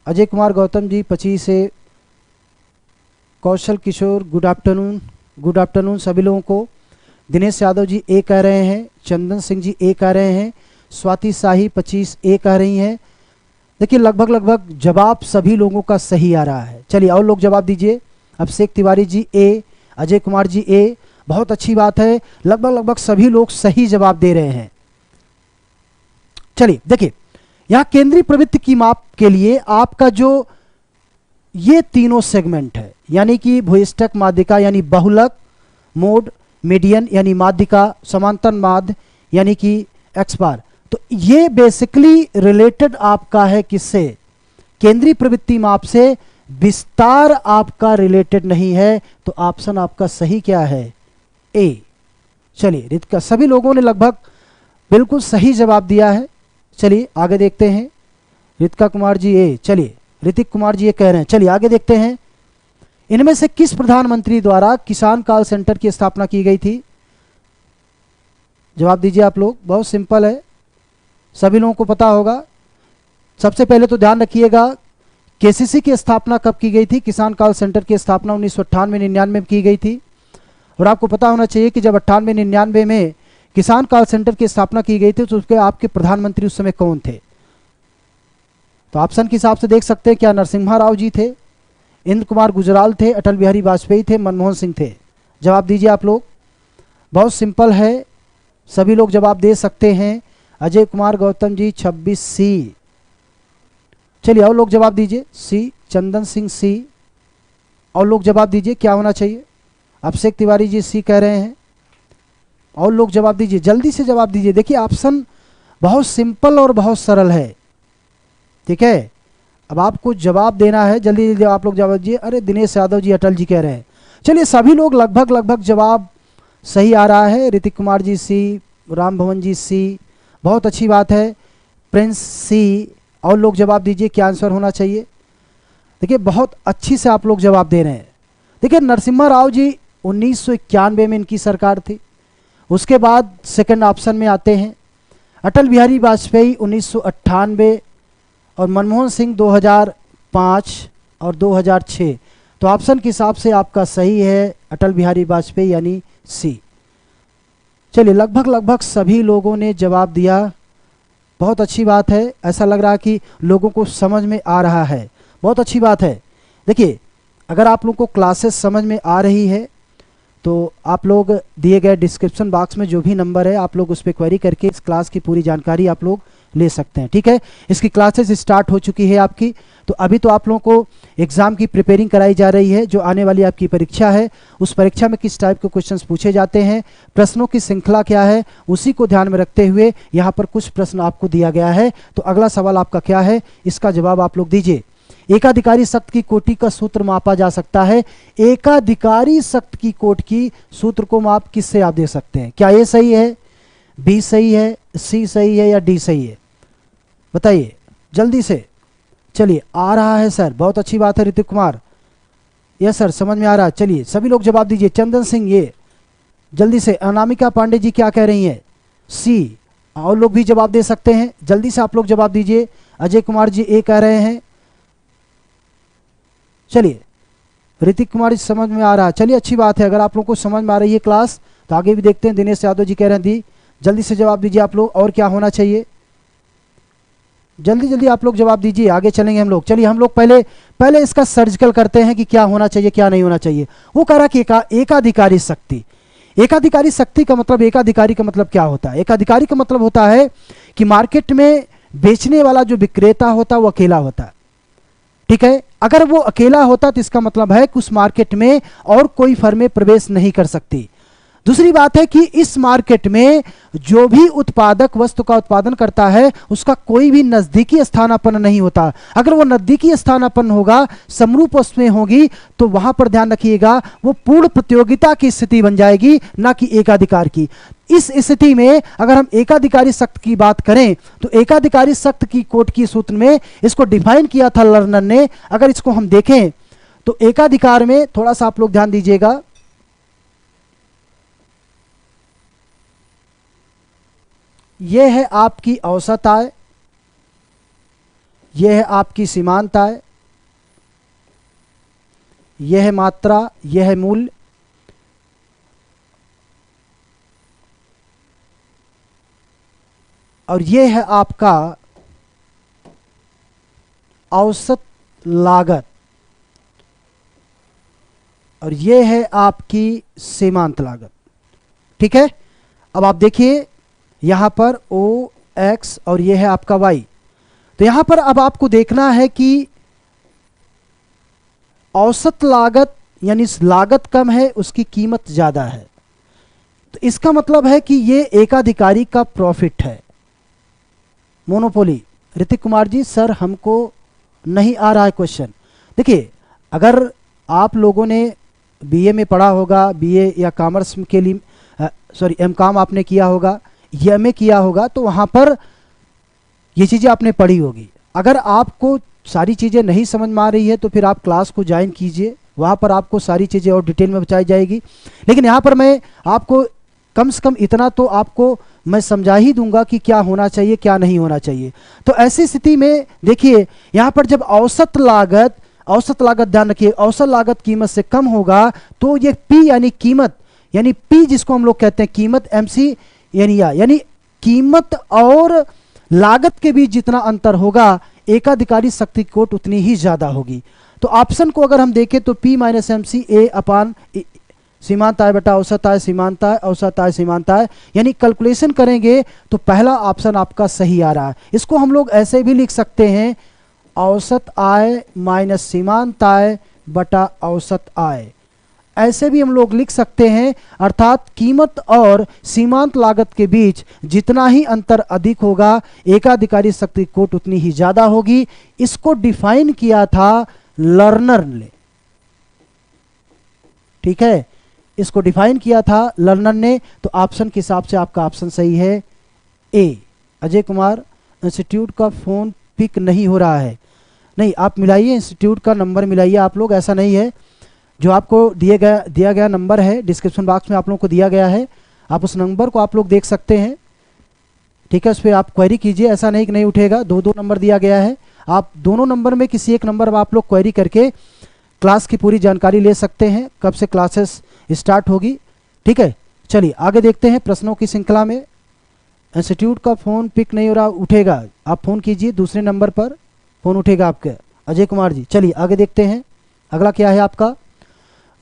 अजय कुमार गौतम जी 25 से, Kaushal Kishore good afternoon, good afternoon सभी लोगों को। दिनेश यादव जी ए कह रहे हैं, चंदन सिंह जी ए कह रहे हैं, स्वाति शाही 25 ए कह रही हैं। देखिए लगभग जवाब सभी लोगों का सही आ रहा है। चलिए और लोग जवाब दीजिए। अभिषेक तिवारी जी ए, अजय कुमार जी ए, बहुत अच्छी बात है, लगभग सभी लोग सही जवाब दे रहे हैं। चलिए देखिए, यहां केंद्रीय प्रवृत्ति की माप के लिए आपका जो ये तीनों सेगमेंट है, यानी कि भूयिष्ठक माध्यिका यानी बहुलक, मोड, मीडियन यानी माध्यिका, समांतर माध्य यानी कि एक्स बार। तो ये बेसिकली रिलेटेड आपका है किससे? केंद्रीय प्रवृत्ति माप से। विस्तार आपका रिलेटेड नहीं है, तो ऑप्शन आपका सही क्या है? ए। चलिए रितिका, सभी लोगों ने लगभग बिल्कुल सही जवाब दिया है। चलिए आगे देखते हैं। रितिका कुमार जी ए, चलिए ऋतिक कुमार जी ये कह रहे हैं। चलिए आगे देखते हैं। इनमें से किस प्रधानमंत्री द्वारा किसान कॉल सेंटर की स्थापना की गई थी? जवाब दीजिए आप लोग, बहुत सिंपल है, सभी लोगों को पता होगा। सबसे पहले तो ध्यान रखिएगा, केसीसी की स्थापना कब की गई थी? किसान कॉल सेंटर की स्थापना 1998-99 में की गई थी। और आपको पता होना चाहिए कि जब 98-99 में किसान कॉल सेंटर की स्थापना की गई थी तो उसके आपके प्रधानमंत्री उस समय कौन थे? तो ऑप्शन के हिसाब से देख सकते हैं, क्या नरसिम्हा राव जी थे, इंद्र कुमार गुजराल थे, अटल बिहारी वाजपेयी थे, मनमोहन सिंह थे? जवाब दीजिए आप लोग, बहुत सिंपल है, सभी लोग जवाब दे सकते हैं। अजय कुमार गौतम जी 26 सी। चलिए और लोग जवाब दीजिए। सी, चंदन सिंह सी। और लोग जवाब दीजिए क्या होना चाहिए? अभिषेक तिवारी जी सी कह रहे हैं। और लोग जवाब दीजिए, जल्दी से जवाब दीजिए। देखिए ऑप्शन बहुत सिंपल और बहुत सरल है, ठीक है। अब आपको जवाब देना है, जल्दी जल्दी आप लोग जवाब दीजिए। अरे दिनेश यादव जी, अटल जी कह रहे हैं। चलिए सभी लोग लगभग जवाब सही आ रहा है। ऋतिक कुमार जी सी, राम भवन जी सी, बहुत अच्छी बात है। प्रिंस सी। और लोग जवाब दीजिए क्या आंसर होना चाहिए? देखिए बहुत अच्छी से आप लोग जवाब दे रहे हैं। देखिए नरसिम्हा राव जी 1991 में इनकी सरकार थी। उसके बाद सेकंड ऑप्शन में आते हैं अटल बिहारी वाजपेयी 1998 और मनमोहन सिंह 2005 और 2006। तो ऑप्शन के हिसाब से आपका सही है अटल बिहारी वाजपेयी यानी सी। चलिए लगभग सभी लोगों ने जवाब दिया, बहुत अच्छी बात है। ऐसा लग रहा है कि लोगों को समझ में आ रहा है, बहुत अच्छी बात है। देखिए अगर आप लोगों को क्लासेस समझ में आ रही है तो आप लोग दिए गए डिस्क्रिप्शन बॉक्स में जो भी नंबर है आप लोग उस पर क्वेरी करके इस क्लास की पूरी जानकारी आप लोग ले सकते हैं, ठीक है। इसकी क्लासेस स्टार्ट हो चुकी है आपकी। तो अभी तो आप लोगों को एग्ज़ाम की प्रिपेयरिंग कराई जा रही है। जो आने वाली आपकी परीक्षा है उस परीक्षा में किस टाइप के क्वेश्चंस पूछे जाते हैं, प्रश्नों की श्रृंखला क्या है, उसी को ध्यान में रखते हुए यहाँ पर कुछ प्रश्न आपको दिया गया है। तो अगला सवाल आपका क्या है, इसका जवाब आप लोग दीजिए। एकाधिकारी शक्त की कोटि का सूत्र मापा जा सकता है। एकाधिकारी शक्त की कोटि की सूत्र को माप किससे आप दे सकते हैं? क्या ए सही है, बी सही है, सी सही है या डी सही है? बताइए जल्दी से। चलिए आ रहा है सर, बहुत अच्छी बात है ऋतिक कुमार। यस सर समझ में आ रहा है। चलिए सभी लोग जवाब दीजिए। चंदन सिंह ये जल्दी से। अनामिका पांडे जी क्या कह रही हैं? सी। और लोग भी जवाब दे सकते हैं, जल्दी से आप लोग जवाब दीजिए। अजय कुमार जी ए कह रहे हैं। चलिए ऋतिक कुमार जी समझ में आ रहा है। चलिए अच्छी बात है, अगर आप लोगों को समझ में आ रही है क्लास तो आगे भी देखते हैं। दिनेश यादव जी कह रहे हैं दी। जल्दी से जवाब दीजिए आप लोग। और क्या होना चाहिए? जल्दी जल्दी आप लोग जवाब दीजिए, आगे चलेंगे हम लोग। चलिए हम लोग पहले इसका सर्जिकल करते हैं कि क्या होना चाहिए क्या नहीं होना चाहिए। वो कह रहा कि एकाधिकारी शक्ति। एकाधिकारी शक्ति का मतलब, एकाधिकारी का मतलब क्या होता है? एकाधिकारी का मतलब होता है कि मार्केट में बेचने वाला जो विक्रेता होता है वो अकेला होता है, ठीक है। अगर वो अकेला होता तो इसका मतलब है कि उस मार्केट में और कोई फर्में प्रवेश नहीं कर सकती। दूसरी बात है कि इस मार्केट में जो भी उत्पादक वस्तु का उत्पादन करता है उसका कोई भी नजदीकी स्थानापन्न नहीं होता। अगर वो नजदीकी स्थानापन्न होगा, समरूप वस्तुएं होगी, तो वहां पर ध्यान रखिएगा वो पूर्ण प्रतियोगिता की स्थिति बन जाएगी, ना कि एकाधिकार की। इस स्थिति में अगर हम एकाधिकारी शक्त की बात करें तो एकाधिकारी शक्त की कोट की सूत्र में इसको डिफाइन किया था लर्नर ने। अगर इसको हम देखें तो एकाधिकार में थोड़ा सा आप लोग ध्यान दीजिएगा, यह है आपकी औसत आय, यह है आपकी सीमांत आय, यह है मात्रा, यह है मूल्य, और यह है आपका औसत लागत, और यह है आपकी सीमांत लागत, ठीक है। अब आप देखिए यहां पर ओ एक्स और यह है आपका वाई। तो यहां पर अब आपको देखना है कि औसत लागत यानी लागत कम है, उसकी कीमत ज़्यादा है, तो इसका मतलब है कि ये एकाधिकारी का प्रॉफिट है। मोनोपोली। ऋतिक कुमार जी, सर हमको नहीं आ रहा है क्वेश्चन। देखिए, अगर आप लोगों ने बीए में पढ़ा होगा, बीए या कॉमर्स के लिए सॉरी एमकॉम आपने किया होगा, एमए किया होगा, तो वहाँ पर ये चीज़ें आपने पढ़ी होगी। अगर आपको सारी चीज़ें नहीं समझ में आ रही है तो फिर आप क्लास को ज्वाइन कीजिए, वहाँ पर आपको सारी चीज़ें और डिटेल में बताई जाएगी। लेकिन यहाँ पर मैं आपको कम से कम इतना तो आपको मैं समझा ही दूंगा कि क्या होना चाहिए क्या नहीं होना चाहिए। तो ऐसी स्थिति में देखिए, यहाँ पर जब औसत लागत ध्यान रखिए, औसत लागत कीमत से कम होगा तो ये पी यानी कीमत, यानी पी जिसको हम लोग कहते हैं कीमत, एमसी यानी कीमत और लागत के बीच जितना अंतर होगा, एकाधिकारी शक्ति कोट उतनी ही ज्यादा होगी। तो ऑप्शन को अगर हम देखें तो P माइनस एम सी ए अपान सीमांत आय बटा औसत आय, सीमांत आय औसत आय सीमांत आय, यानी कैलकुलेशन करेंगे तो पहला ऑप्शन आपका सही आ रहा है। इसको हम लोग ऐसे भी लिख सकते हैं, औसत आय माइनस सीमांत आय बटा औसत आय, ऐसे भी हम लोग लिख सकते हैं। अर्थात कीमत और सीमांत लागत के बीच जितना ही अंतर अधिक होगा, एकाधिकारी शक्ति कोट उतनी ही ज्यादा होगी। इसको डिफाइन किया था लर्नर ने, ठीक है, इसको डिफाइन किया था लर्नर ने। तो ऑप्शन के हिसाब से आपका ऑप्शन सही है ए। अजय कुमार, इंस्टीट्यूट का फोन पिक नहीं हो रहा है। नहीं, आप मिलाइए, इंस्टीट्यूट का नंबर मिलाइए आप लोग, ऐसा नहीं है। जो आपको दिया गया नंबर है डिस्क्रिप्शन बॉक्स में आप लोगों को दिया गया है, आप उस नंबर को आप लोग देख सकते हैं, ठीक है। उस पर आप क्वेरी कीजिए, ऐसा नहीं कि नहीं उठेगा। दो नंबर दिया गया है, आप दोनों नंबर में किसी एक नंबर पर आप लोग क्वेरी करके क्लास की पूरी जानकारी ले सकते हैं, कब से क्लासेस स्टार्ट होगी, ठीक है। चलिए आगे देखते हैं प्रश्नों की श्रृंखला में। इंस्टीट्यूट का फ़ोन पिक नहीं हो रहा, उठेगा, आप फ़ोन कीजिए, दूसरे नंबर पर फ़ोन उठेगा आपके। अजय कुमार जी, चलिए आगे देखते हैं। अगला क्या है आपका,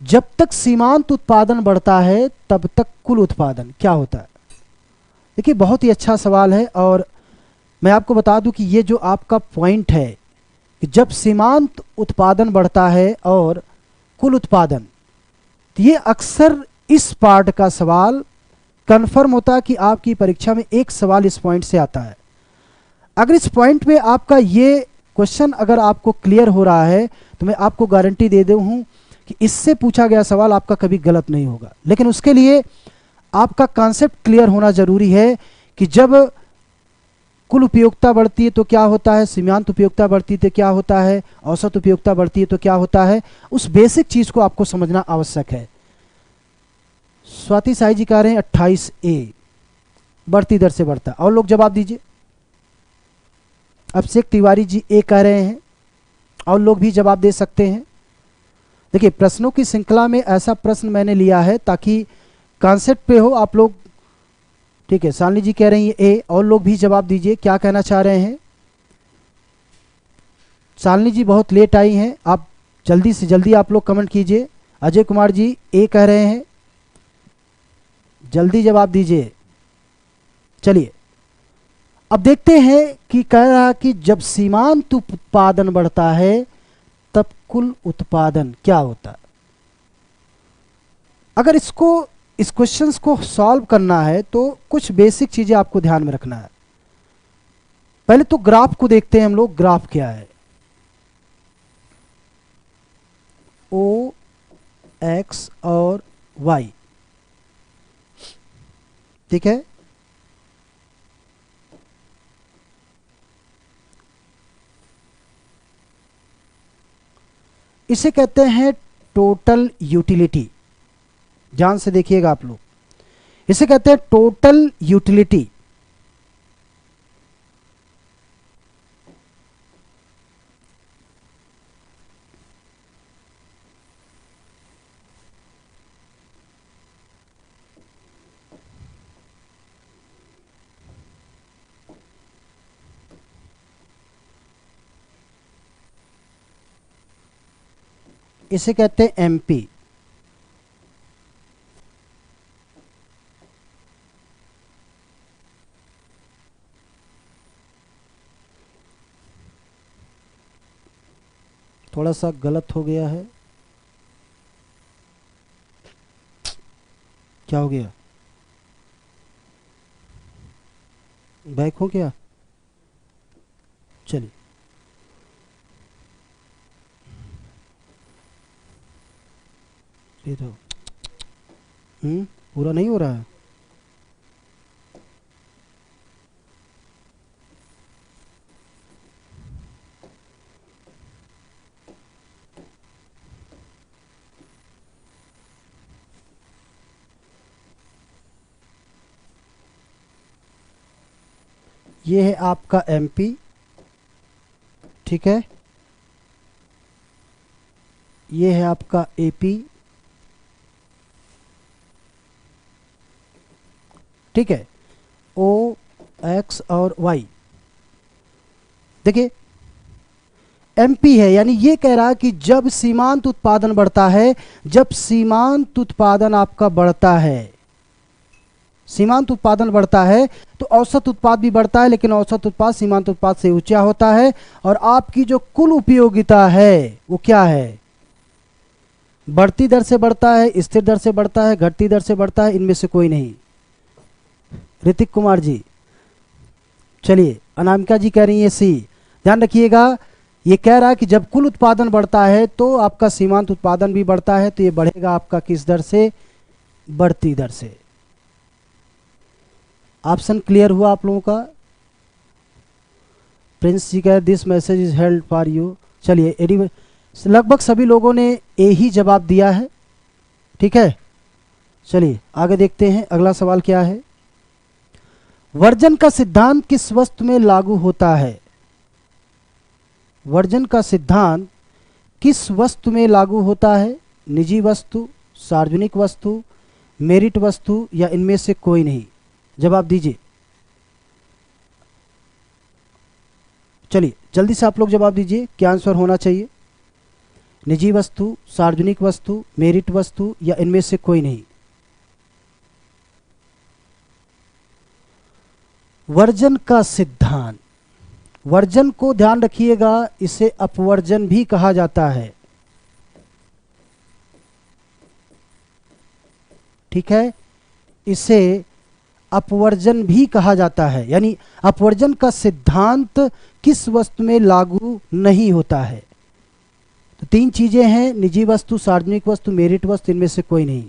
जब तक सीमांत उत्पादन बढ़ता है तब तक कुल उत्पादन क्या होता है। देखिए, बहुत ही अच्छा सवाल है, और मैं आपको बता दूं कि ये जो आपका पॉइंट है कि जब सीमांत उत्पादन बढ़ता है और कुल उत्पादन, तो ये अक्सर इस पार्ट का सवाल कंफर्म होता है कि आपकी परीक्षा में एक सवाल इस पॉइंट से आता है। अगर इस पॉइंट में आपका ये क्वेश्चन अगर आपको क्लियर हो रहा है तो मैं आपको गारंटी दे दूं हूं कि इससे पूछा गया सवाल आपका कभी गलत नहीं होगा। लेकिन उसके लिए आपका कॉन्सेप्ट क्लियर होना जरूरी है कि जब कुल उपयोगिता बढ़ती है तो क्या होता है, सीमांत उपयोगिता बढ़ती है तो क्या होता है, औसत उपयोगिता बढ़ती है तो क्या होता है। उस बेसिक चीज को आपको समझना आवश्यक है। स्वाति साई जी कह रहे हैं 28A बढ़ती दर से बढ़ता है, और लोग जवाब दीजिए। अभिषेक तिवारी जी ए कह रहे हैं, और लोग भी जवाब दे सकते हैं। देखिए, प्रश्नों की श्रृंखला में ऐसा प्रश्न मैंने लिया है ताकि कॉन्सेप्ट पे हो आप लोग, ठीक है। शालिनी जी कह रही है ए, और लोग भी जवाब दीजिए, क्या कहना चाह रहे हैं। शालिनी जी बहुत लेट आई हैं, आप जल्दी से जल्दी आप लोग कमेंट कीजिए। अजय कुमार जी ए कह रहे हैं, जल्दी जवाब दीजिए। चलिए अब देखते हैं कि कह रहा कि जब सीमांत उत्पादन बढ़ता है तब कुल उत्पादन क्या होता है। अगर इस क्वेश्चंस को सॉल्व करना है तो कुछ बेसिक चीजें आपको ध्यान में रखना है। पहले तो ग्राफ को देखते हैं हम लोग, ग्राफ क्या है। ओ एक्स और वाई, ठीक है। इसे कहते हैं टोटल यूटिलिटी, ध्यान से देखिएगा आप लोग, इसे कहते हैं टोटल यूटिलिटी। इसे कहते हैं एमपी। थोड़ा सा गलत हो गया है, क्या हो गया? बैक हो गया? चलिए, ये तो पूरा नहीं हो रहा है। ये है आपका एमपी, ठीक है। ये है आपका एपी, ठीक है। ओ, एक्स और वाई। देखिए एमपी है, यानी ये कह रहा है कि जब सीमांत उत्पादन बढ़ता है, जब सीमांत उत्पादन आपका बढ़ता है, सीमांत उत्पादन बढ़ता है तो औसत उत्पाद भी बढ़ता है, लेकिन औसत उत्पाद सीमांत उत्पाद से ऊंचा होता है। और आपकी जो कुल उपयोगिता है वो क्या है? बढ़ती दर से बढ़ता है, स्थिर दर से बढ़ता है, घटती दर से बढ़ता है, इनमें से कोई नहीं। ऋतिक कुमार जी, चलिए। अनामिका जी कह रही है सी। ध्यान रखिएगा, ये कह रहा है कि जब कुल उत्पादन बढ़ता है तो आपका सीमांत उत्पादन भी बढ़ता है, तो ये बढ़ेगा आपका किस दर से? बढ़ती दर से। ऑप्शन क्लियर हुआ आप लोगों का? प्रिंस जी कह this message is held for you. चलिए, लगभग सभी लोगों ने ए ही जवाब दिया है, ठीक है। चलिए आगे देखते हैं, अगला सवाल क्या है। वर्जन का सिद्धांत किस वस्तु में लागू होता है? वर्जन का सिद्धांत किस वस्तु में लागू होता है? निजी वस्तु, सार्वजनिक वस्तु, मेरिट वस्तु या इनमें से कोई नहीं? जवाब दीजिए। चलिए जल्दी से आप लोग जवाब दीजिए, क्या आंसर होना चाहिए? निजी वस्तु, सार्वजनिक वस्तु, मेरिट वस्तु या इनमें से कोई नहीं? वर्जन का सिद्धांत, वर्जन को ध्यान रखिएगा, इसे अपवर्जन भी कहा जाता है, ठीक है। इसे अपवर्जन भी कहा जाता है, यानी अपवर्जन का सिद्धांत किस वस्तु में लागू नहीं होता है? तो तीन चीजें हैं, निजी वस्तु, सार्वजनिक वस्तु, मेरिट वस्तु, इनमें से कोई नहीं।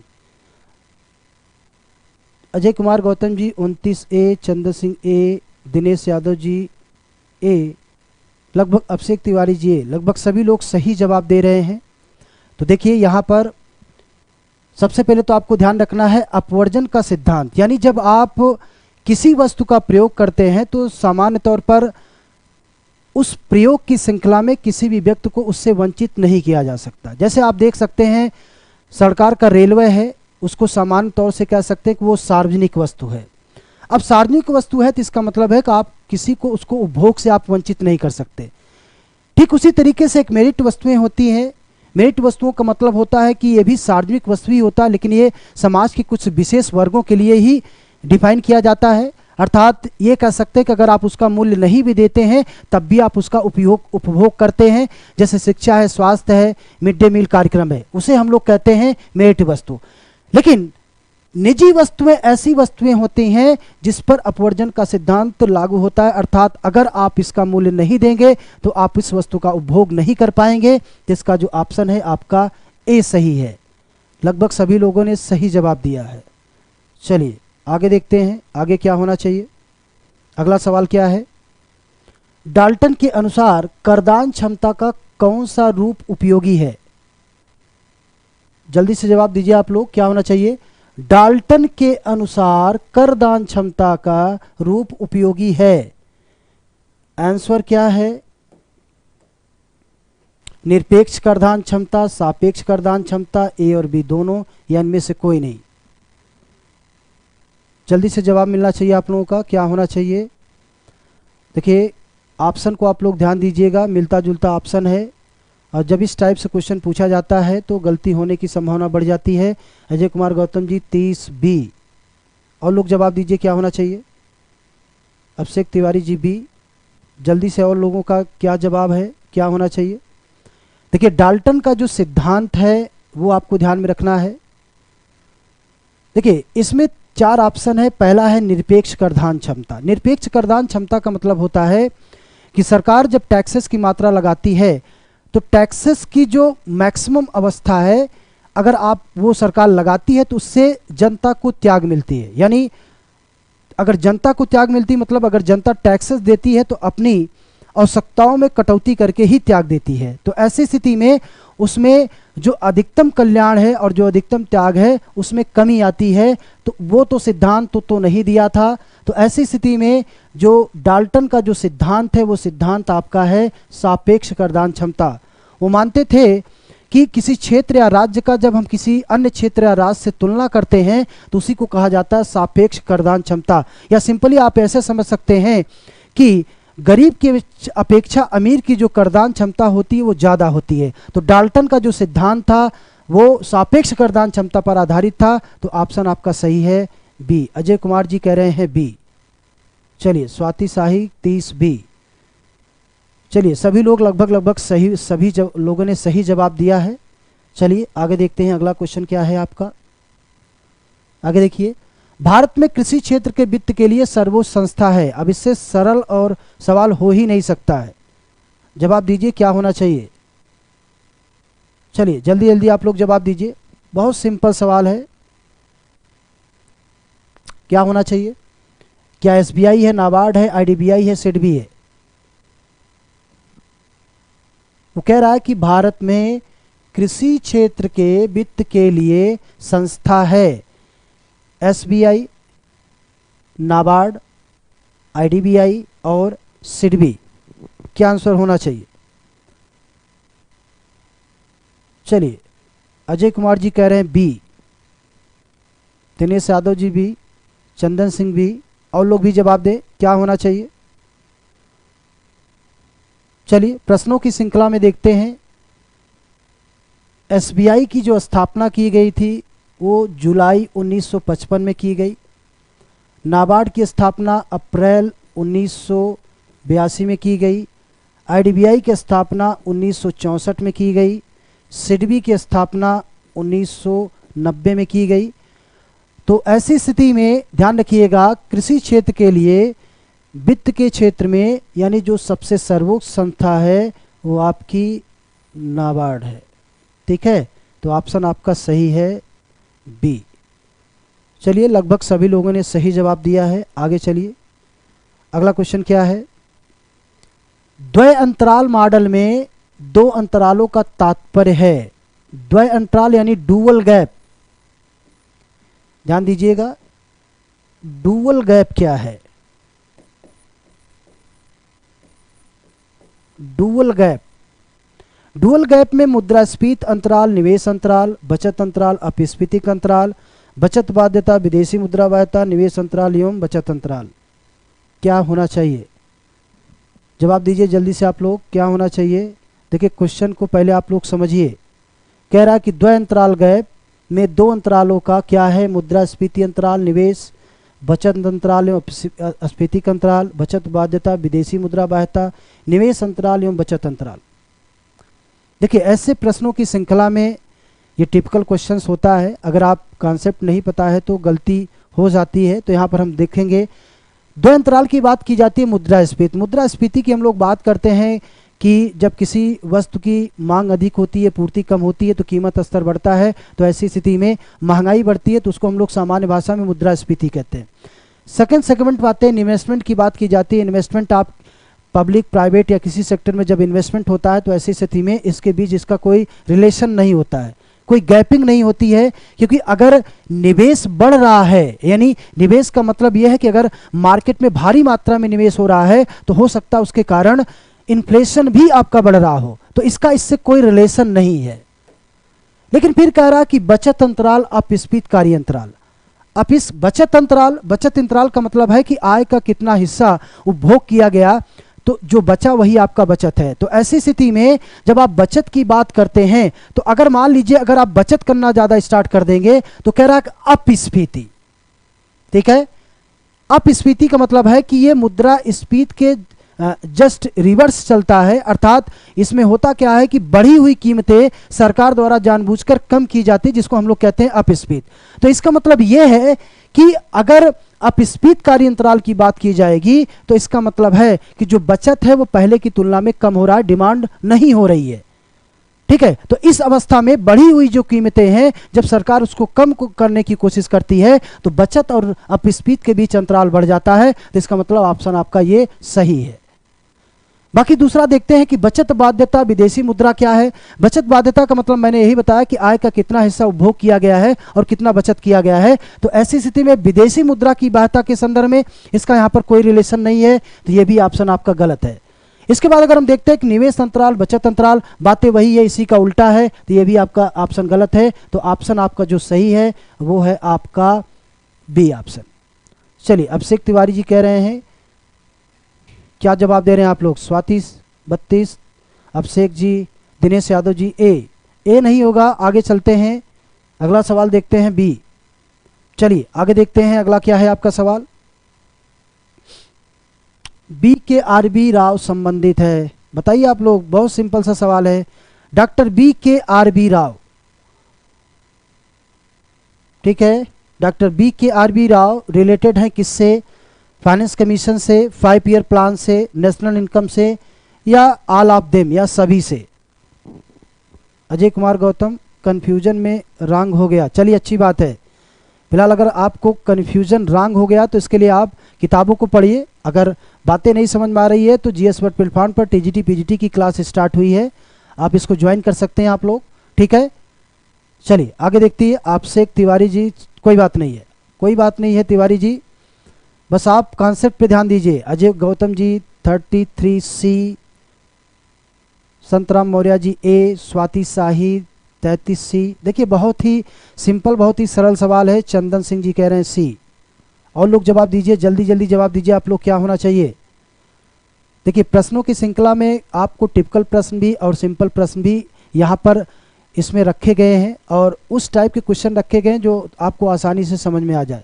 अजय कुमार गौतम जी 29 ए, चंद्र सिंह ए, दिनेश यादव जी ए, लगभग अभिषेक तिवारी जी ए, लगभग सभी लोग सही जवाब दे रहे हैं। तो देखिए यहाँ पर सबसे पहले तो आपको ध्यान रखना है अपवर्जन का सिद्धांत, यानी जब आप किसी वस्तु का प्रयोग करते हैं तो सामान्य तौर पर उस प्रयोग की श्रृंखला में किसी भी व्यक्ति को उससे वंचित नहीं किया जा सकता। जैसे आप देख सकते हैं सरकार का रेलवे है, उसको सामान्य तौर से कह सकते हैं कि वो सार्वजनिक वस्तु है। अब सार्वजनिक वस्तु है तो इसका मतलब है कि आप किसी को उसको उपभोग से आप वंचित नहीं कर सकते। ठीक उसी तरीके से एक मेरिट वस्तुएं होती हैं। मेरिट वस्तुओं का मतलब होता है कि ये भी सार्वजनिक वस्तु ही होता है, लेकिन ये समाज के कुछ विशेष वर्गों के लिए ही डिफाइन किया जाता है। अर्थात ये कह सकते हैं कि अगर आप उसका मूल्य नहीं भी देते हैं तब भी आप उसका उपभोग करते हैं। जैसे शिक्षा है, स्वास्थ्य है, मिड डे मील कार्यक्रम है, उसे हम लोग कहते हैं मेरिट वस्तु। लेकिन निजी वस्तुएं ऐसी वस्तुएं होती हैं जिस पर अपवर्जन का सिद्धांत लागू होता है, अर्थात अगर आप इसका मूल्य नहीं देंगे तो आप इस वस्तु का उपभोग नहीं कर पाएंगे। जिसका जो ऑप्शन है आपका ए सही है। लगभग सभी लोगों ने सही जवाब दिया है। चलिए आगे देखते हैं, आगे क्या होना चाहिए। अगला सवाल क्या है। डाल्टन के अनुसार करदान क्षमता का कौन सा रूप उपयोगी है? जल्दी से जवाब दीजिए आप लोग, क्या होना चाहिए। डाल्टन के अनुसार करदान क्षमता का रूप उपयोगी है। आंसर क्या है। निरपेक्ष करदान क्षमता, सापेक्ष करदान क्षमता, ए और बी दोनों या इनमें से कोई नहीं? जल्दी से जवाब मिलना चाहिए आप लोगों का, क्या होना चाहिए। देखिए ऑप्शन को आप लोग ध्यान दीजिएगा, मिलता जुलता ऑप्शन है और जब इस टाइप से क्वेश्चन पूछा जाता है तो गलती होने की संभावना बढ़ जाती है। अजय कुमार गौतम जी 30 बी, और लोग जवाब दीजिए क्या होना चाहिए। अभिषेक तिवारी जी बी, जल्दी से और लोगों का क्या जवाब है, क्या होना चाहिए। देखिए डाल्टन का जो सिद्धांत है वो आपको ध्यान में रखना है। देखिए इसमें 4 ऑप्शन है। पहला है निरपेक्ष करदान क्षमता। निरपेक्ष करदान क्षमता का मतलब होता है कि सरकार जब टैक्सेस की मात्रा लगाती है तो टैक्सेस की जो मैक्सिमम अवस्था है, अगर आप वो सरकार लगाती है तो उससे जनता को त्याग मिलती है। यानी अगर जनता को त्याग मिलती मतलब अगर जनता टैक्सेस देती है तो अपनी आवश्यकताओं में कटौती करके ही त्याग देती है। तो ऐसी स्थिति में उसमें जो अधिकतम कल्याण है और जो अधिकतम त्याग है उसमें कमी आती है। तो वो तो सिद्धांत तो नहीं दिया था। तो ऐसी स्थिति में जो डाल्टन का जो सिद्धांत है वो सिद्धांत आपका है सापेक्ष करदान क्षमता। वो मानते थे कि किसी क्षेत्र या राज्य का जब हम किसी अन्य क्षेत्र या राज्य से तुलना करते हैं तो उसी को कहा जाता है सापेक्ष करदान क्षमता। या सिंपली आप ऐसे समझ सकते हैं कि गरीब की अपेक्षा अमीर की जो करदान क्षमता होती है वो ज़्यादा होती है। तो डाल्टन का जो सिद्धांत था वो सापेक्ष करदान क्षमता पर आधारित था। तो ऑप्शन आपका सही है बी। अजय कुमार जी कह रहे हैं बी। चलिए स्वाति शाही 30 बी। चलिए सभी लोग लगभग सही, सभी लोगों ने सही जवाब दिया है। चलिए आगे देखते हैं अगला क्वेश्चन क्या है आपका। आगे देखिए, भारत में कृषि क्षेत्र के वित्त के लिए सर्वोच्च संस्था है। अब इससे सरल और सवाल हो ही नहीं सकता है। जवाब दीजिए क्या होना चाहिए। चलिए जल्दी जल्दी आप लोग जवाब दीजिए। बहुत सिंपल सवाल है। क्या होना चाहिए? क्या एसबीआई है, नाबार्ड है, आईडीबीआई है, सिडबी है? वो कह रहा है कि भारत में कृषि क्षेत्र के वित्त के लिए संस्था है एसबीआई, नाबार्ड, आईडीबीआई और सिडबी। क्या आंसर होना चाहिए? चलिए अजय कुमार जी कह रहे हैं बी, दिनेश यादव जी भी, चंदन सिंह भी, और लोग भी जवाब दें क्या होना चाहिए। चलिए प्रश्नों की श्रृंखला में देखते हैं। एसबीआई की जो स्थापना की गई थी वो जुलाई 1955 में की गई। नाबार्ड की स्थापना अप्रैल 1982 में की गई। आईडीबीआई की स्थापना 1964 में की गई। सिडबी की स्थापना 1990 में की गई। तो ऐसी स्थिति में ध्यान रखिएगा कृषि क्षेत्र के लिए वित्त के क्षेत्र में यानी जो सबसे सर्वोच्च संस्था है वो आपकी नाबार्ड है। ठीक है, तो ऑप्शन आपका सही है बी। चलिए लगभग सभी लोगों ने सही जवाब दिया है। आगे चलिए अगला क्वेश्चन क्या है। द्वय अंतराल मॉडल में 2 अंतरालों का तात्पर्य है। द्वय अंतराल यानी डुअल गैप। ध्यान दीजिएगा डुअल गैप क्या है। डुअल गैप, डुअल गैप में मुद्रास्फीति अंतराल, निवेश अंतराल, बचत अंतराल, अपस्फीतिक अंतराल, बचत बाध्यता, विदेशी मुद्रा बाध्यता, निवेश अंतराल एवं बचत अंतराल। क्या होना चाहिए? जवाब दीजिए जल्दी से आप लोग क्या होना चाहिए। देखिए क्वेश्चन को पहले आप लोग समझिए। कह रहा है कि द्वय अंतराल गैप में 2 अंतरालों का क्या है, मुद्रास्फीति अंतराल, निवेश, बचत अंतराल एवं अस्फीतिक अंतराल, बचत बाध्यता, विदेशी मुद्रा बाध्यता, निवेश अंतराल एवं बचत अंतराल। देखिए ऐसे प्रश्नों की श्रृंखला में ये टिपिकल क्वेश्चंस होता है। अगर आप कॉन्सेप्ट नहीं पता है तो गलती हो जाती है। तो यहाँ पर हम देखेंगे द्वय अंतराल की बात की जाती है मुद्रास्फीति। मुद्रास्फीति की हम लोग बात करते हैं कि जब किसी वस्तु की मांग अधिक होती है, पूर्ति कम होती है तो कीमत स्तर बढ़ता है। तो ऐसी स्थिति में महंगाई बढ़ती है तो उसको हम लोग सामान्य भाषा में मुद्रास्फीति कहते हैं। सेकंड सेगमेंट आते हैं इन्वेस्टमेंट की बात की जाती है। इन्वेस्टमेंट आप पब्लिक, प्राइवेट या किसी सेक्टर में जब इन्वेस्टमेंट होता है तो ऐसी स्थिति में इसके बीच इसका कोई रिलेशन नहीं होता है, कोई गैपिंग नहीं होती है। क्योंकि अगर निवेश बढ़ रहा है, यानी निवेश का मतलब यह है कि अगर मार्केट में भारी मात्रा में निवेश हो रहा है तो हो सकता है उसके कारण इन्फ्लेशन भी आपका बढ़ रहा हो, तो इसका इससे कोई रिलेशन नहीं है। लेकिन फिर कह रहा कि बचत अंतराल, अपस्फीतकारी अंतराल। अब इस बचत अंतराल का मतलब है कि आय का कितना हिस्सा उपभोग किया गया तो जो बचा वही आपका बचत है। तो ऐसी स्थिति में जब आप बचत की बात करते हैं तो अगर मान लीजिए अगर आप बचत करना ज्यादा स्टार्ट कर देंगे तो कह रहा है अपस्फीति। ठीक है, अपस्फीति का मतलब है कि ये मुद्रास्फीति के जस्ट रिवर्स चलता है। अर्थात इसमें होता क्या है कि बढ़ी हुई कीमतें सरकार द्वारा जानबूझकर कम की जाती है, जिसको हम लोग कहते हैं अपस्फीत। तो इसका मतलब यह है कि अगर अपस्फीत कार्य अंतराल की बात की जाएगी तो इसका मतलब है कि जो बचत है वो पहले की तुलना में कम हो रहा है, डिमांड नहीं हो रही है। ठीक है, तो इस अवस्था में बढ़ी हुई जो कीमतें हैं, जब सरकार उसको कम करने की कोशिश करती है तो बचत और अपस्फीत के बीच अंतराल बढ़ जाता है। तो इसका मतलब ऑप्शन आपका ये सही है। बाकी दूसरा देखते हैं कि बचत बाध्यता विदेशी मुद्रा क्या है। बचत बाध्यता का मतलब मैंने यही बताया कि आय का कितना हिस्सा उपभोग किया गया है और कितना बचत किया गया है। तो ऐसी स्थिति में विदेशी मुद्रा की बाध्यता के संदर्भ में इसका यहाँ पर कोई रिलेशन नहीं है, तो ये भी ऑप्शन आपका गलत है। इसके बाद अगर हम देखते हैं कि निवेश अंतराल बचत अंतराल, बातें वही है, इसी का उल्टा है, तो ये भी आपका ऑप्शन गलत है। तो ऑप्शन आपका जो सही है वो है आपका बी ऑप्शन। चलिए, अभिषेक तिवारी जी कह रहे हैं, क्या जवाब दे रहे हैं आप लोग? स्वाति 32, अभिषेक जी, दिनेश यादव जी ए नहीं होगा। आगे चलते हैं, अगला सवाल देखते हैं बी। चलिए आगे देखते हैं, अगला क्या है आपका सवाल? B K R B Rao संबंधित है। बताइए आप लोग, बहुत सिंपल सा सवाल है। Doctor B K R B Rao, ठीक है, doctor B K R B Rao related है किससे? फाइनेंस कमीशन से, 5 ईयर प्लान से, नेशनल इनकम से, या ऑल ऑफ देम, या सभी से? अजय कुमार गौतम, कंफ्यूजन में रॉन्ग हो गया। चलिए अच्छी बात है। फिलहाल अगर आपको कंफ्यूजन रॉन्ग हो गया तो इसके लिए आप किताबों को पढ़िए। अगर बातें नहीं समझ में आ रही है तो जीएस वर्ड प्लेटफॉर्म पर टीजीटी पीजीटी की क्लास स्टार्ट हुई है, आप इसको ज्वाइन कर सकते हैं आप लोग, ठीक है। चलिए आगे देखती है। आपसे तिवारी जी, कोई बात नहीं है, कोई बात नहीं है तिवारी जी, बस आप कॉन्सेप्ट पे ध्यान दीजिए। अजय गौतम जी 33C, संतराम मौर्य जी ए, स्वाति शाही 33C। देखिए बहुत ही सिंपल, बहुत ही सरल सवाल है। चंदन सिंह जी कह रहे हैं सी। और लोग जवाब दीजिए, जल्दी जल्दी जवाब दीजिए। आप लोग क्या होना चाहिए? देखिए प्रश्नों की श्रृंखला में आपको टिपिकल प्रश्न भी और सिंपल प्रश्न भी यहाँ पर इसमें रखे गए हैं, और उस टाइप के क्वेश्चन रखे गए हैं जो आपको आसानी से समझ में आ जाए।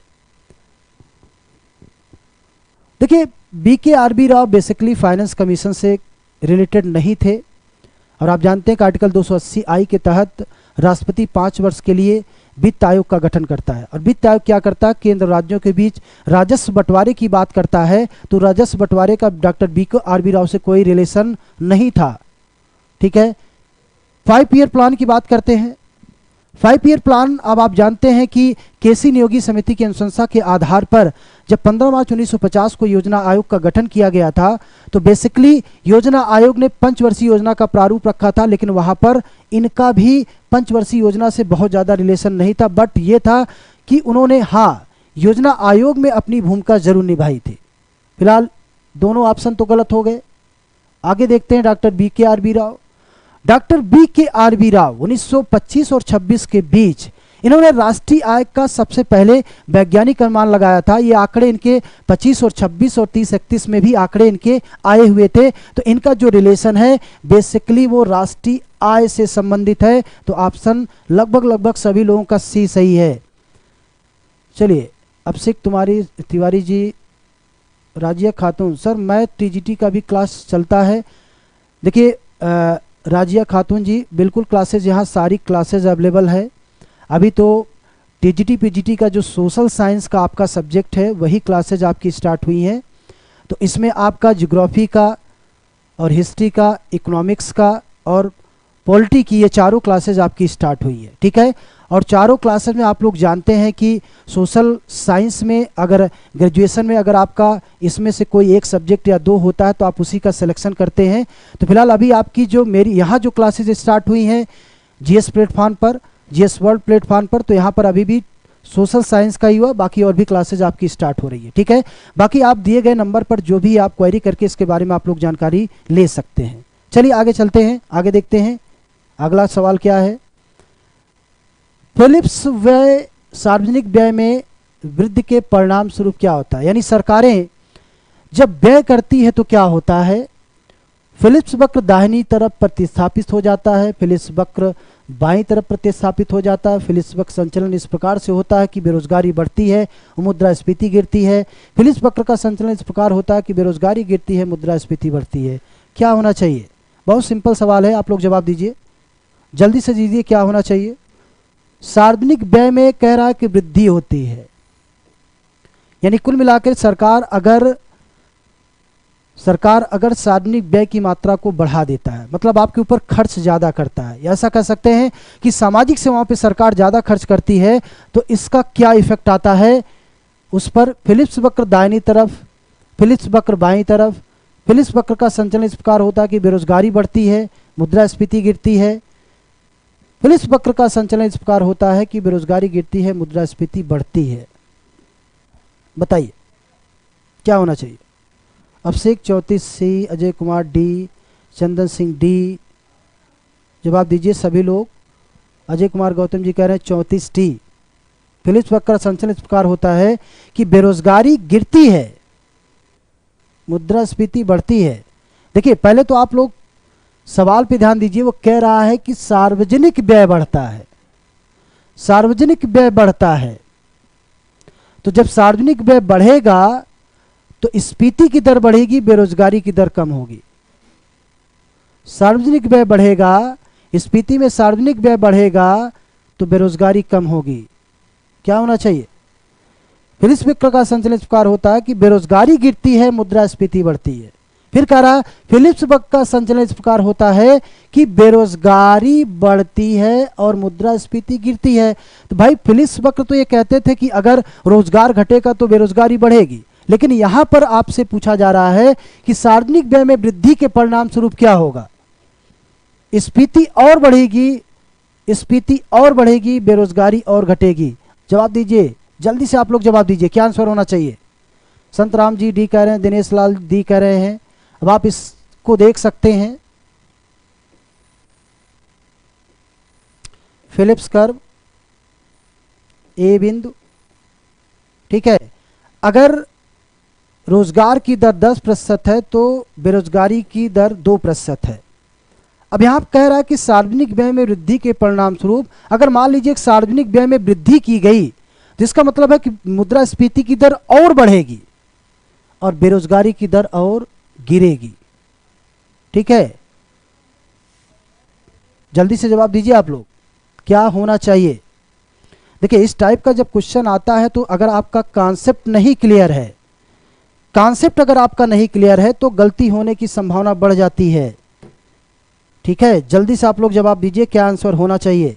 देखिए B K R B Rao basically finance commission से रिलेटेड नहीं थे, और आप जानते हैं कि आर्टिकल 280I के तहत राष्ट्रपति 5 वर्ष के लिए वित्त आयोग का गठन करता है। और वित्त आयोग क्या करता है? केंद्र राज्यों के बीच राजस्व बंटवारे की बात करता है। तो राजस्व बंटवारे का doctor B K R B Rao से कोई रिलेशन नहीं था, ठीक है। 5 ईयर प्लान की बात करते हैं। 5 ईयर प्लान, अब आप जानते हैं कि केसी नियोगी समिति की अनुशंसा के आधार पर जब 15 मार्च 1950 को योजना आयोग का गठन किया गया था, तो बेसिकली योजना आयोग ने पंचवर्षीय योजना का प्रारूप रखा था, लेकिन वहां पर इनका भी पंचवर्षीय योजना से बहुत ज़्यादा रिलेशन नहीं था। बट ये था कि उन्होंने हाँ योजना आयोग में अपनी भूमिका जरूर निभाई थी। फिलहाल दोनों ऑप्शन तो गलत हो गए। आगे देखते हैं doctor B K R B Rao. Doctor B K R B Rao 1925 और 26 के बीच इन्होंने राष्ट्रीय आय का सबसे पहले वैज्ञानिक अनुमान लगाया था। ये आंकड़े इनके 25 और 26 और 30-31 में भी आंकड़े इनके आए हुए थे। तो इनका जो रिलेशन है बेसिकली वो राष्ट्रीय आय से संबंधित है। तो ऑप्शन लगभग सभी लोगों का सी सही है। चलिए अभिषेक तिवारी जी, राजिया खातून, सर मैं टीजीटी का भी क्लास चलता है। देखिए राजिया खातून जी, बिल्कुल क्लासेज यहाँ सारी क्लासेज अवेलेबल है। अभी तो टीजीटी पीजीटी का जो सोशल साइंस का आपका सब्जेक्ट है वही क्लासेज आपकी स्टार्ट हुई हैं। तो इसमें आपका ज्योग्राफी का और हिस्ट्री का, इकोनॉमिक्स का और पॉलिटी की, ये चारों क्लासेज आपकी स्टार्ट हुई है, ठीक है। और चारों क्लासेज में आप लोग जानते हैं कि सोशल साइंस में अगर ग्रेजुएशन में अगर आपका इसमें से कोई एक सब्जेक्ट या 2 होता है तो आप उसी का सिलेक्शन करते हैं। तो फिलहाल अभी आपकी जो मेरी यहाँ जो क्लासेज स्टार्ट हुई हैं जीएस प्लेटफॉर्म पर, जीएस वर्ल्ड प्लेटफॉर्म पर, तो यहाँ पर अभी भी सोशल साइंस का ही हुआ, बाकी और भी क्लासेज आपकी स्टार्ट हो रही है, ठीक है। बाकी आप दिए गए नंबर पर जो भी आप क्वेरी करके इसके बारे में आप लोग जानकारी ले सकते हैं। चलिए आगे चलते हैं, आगे देखते हैं अगला सवाल क्या है। फिलिप्स व्यय, सार्वजनिक व्यय में वृद्धि के परिणाम स्वरूप क्या होता है? यानी सरकारें जब व्यय करती है तो क्या होता है? फिलिप्स वक्र दाहिनी तरफ प्रतिस्थापित हो जाता है, फिलिप्स वक्र बाईं तरफ प्रतिस्थापित हो जाता है। फिलिप्स वक्र संचलन इस प्रकार से होता है कि बेरोजगारी बढ़ती है और मुद्रास्फीति गिरती है। फिलिप्स वक्र का संचलन इस प्रकार होता है कि बेरोजगारी गिरती है, मुद्रास्फीति बढ़ती है। क्या होना चाहिए? बहुत सिंपल सवाल है, आप लोग जवाब दीजिए, जल्दी से दीजिए। क्या होना चाहिए? सार्वजनिक व्यय में कह रहा है कि वृद्धि होती है, यानी कुल मिलाकर सरकार अगर सार्वजनिक व्यय की मात्रा को बढ़ा देता है, मतलब आपके ऊपर खर्च ज़्यादा करता है, ऐसा कह सकते हैं कि सामाजिक सेवाओं पे सरकार ज़्यादा खर्च करती है, तो इसका क्या इफेक्ट आता है उस पर? फिलिप्स वक्र दाहिनी तरफ, फिलिप्स वक्र बाईं तरफ। फिलिप्स वक्र का संचलन इस प्रकार होता है कि बेरोजगारी बढ़ती है, मुद्रास्फीति गिरती है। फिलिप्स वक्र का संचलन इस प्रकार होता है कि बेरोजगारी गिरती है, मुद्रास्फीति बढ़ती है। बताइए क्या होना चाहिए? अभिषेक 34 सी, अजय कुमार डी, चंदन सिंह डी। जवाब दीजिए सभी लोग। अजय कुमार गौतम जी कह रहे हैं 34 डी। फिलिप्स वक्र का संचलन इस प्रकार होता है कि बेरोजगारी गिरती है, मुद्रास्फीति बढ़ती है। देखिए पहले तो आप लोग सवाल पे ध्यान दीजिए, वो कह रहा है कि सार्वजनिक व्यय बढ़ता है, सार्वजनिक व्यय बढ़ता है। तो जब सार्वजनिक व्यय बढ़ेगा तो स्फीति की दर बढ़ेगी, बेरोजगारी की दर कम होगी। सार्वजनिक व्यय बढ़ेगा, स्फीति में सार्वजनिक व्यय बढ़ेगा तो बेरोजगारी कम होगी। क्या होना चाहिए? फिलिप्स वक्र का संचलन इस प्रकार होता है कि बेरोजगारी गिरती है, मुद्रास्फीति बढ़ती है। फिर कह रहा फिलिप्स वक्र का संचलन इस प्रकार होता है कि बेरोजगारी बढ़ती है और मुद्रास्फीति गिरती है। तो भाई फिलिप्स वक्र तो ये कहते थे कि अगर रोजगार घटेगा तो बेरोजगारी बढ़ेगी, लेकिन यहां पर आपसे पूछा जा रहा है कि सार्वजनिक व्यय में वृद्धि के परिणाम स्वरूप क्या होगा? स्फीति और बढ़ेगी, स्फीति और बढ़ेगी, बेरोजगारी और घटेगी। जवाब दीजिए, जल्दी से आप लोग जवाब दीजिए, क्या आंसर होना चाहिए? संतराम जी डी कह रहे हैं, दिनेश लाल डी कह रहे हैं। अब आप इसको देख सकते हैं, फिलिप्स कर्व ए बिंदु, ठीक है। अगर रोजगार की दर 10% है तो बेरोजगारी की दर 2% है। अब यहां कह रहा है कि सार्वजनिक व्यय में वृद्धि के परिणाम स्वरूप अगर मान लीजिए सार्वजनिक व्यय में वृद्धि की गई, जिसका मतलब है कि मुद्रास्फीति की दर और बढ़ेगी और बेरोजगारी की दर और गिरेगी। ठीक है, जल्दी से जवाब दीजिए आप लोग, क्या होना चाहिए? देखिए इस टाइप का जब क्वेश्चन आता है तो अगर आपका कॉन्सेप्ट नहीं क्लियर है, कॉन्सेप्ट अगर आपका नहीं क्लियर है तो गलती होने की संभावना बढ़ जाती है। ठीक है, जल्दी से आप लोग जवाब दीजिए, क्या आंसर होना चाहिए?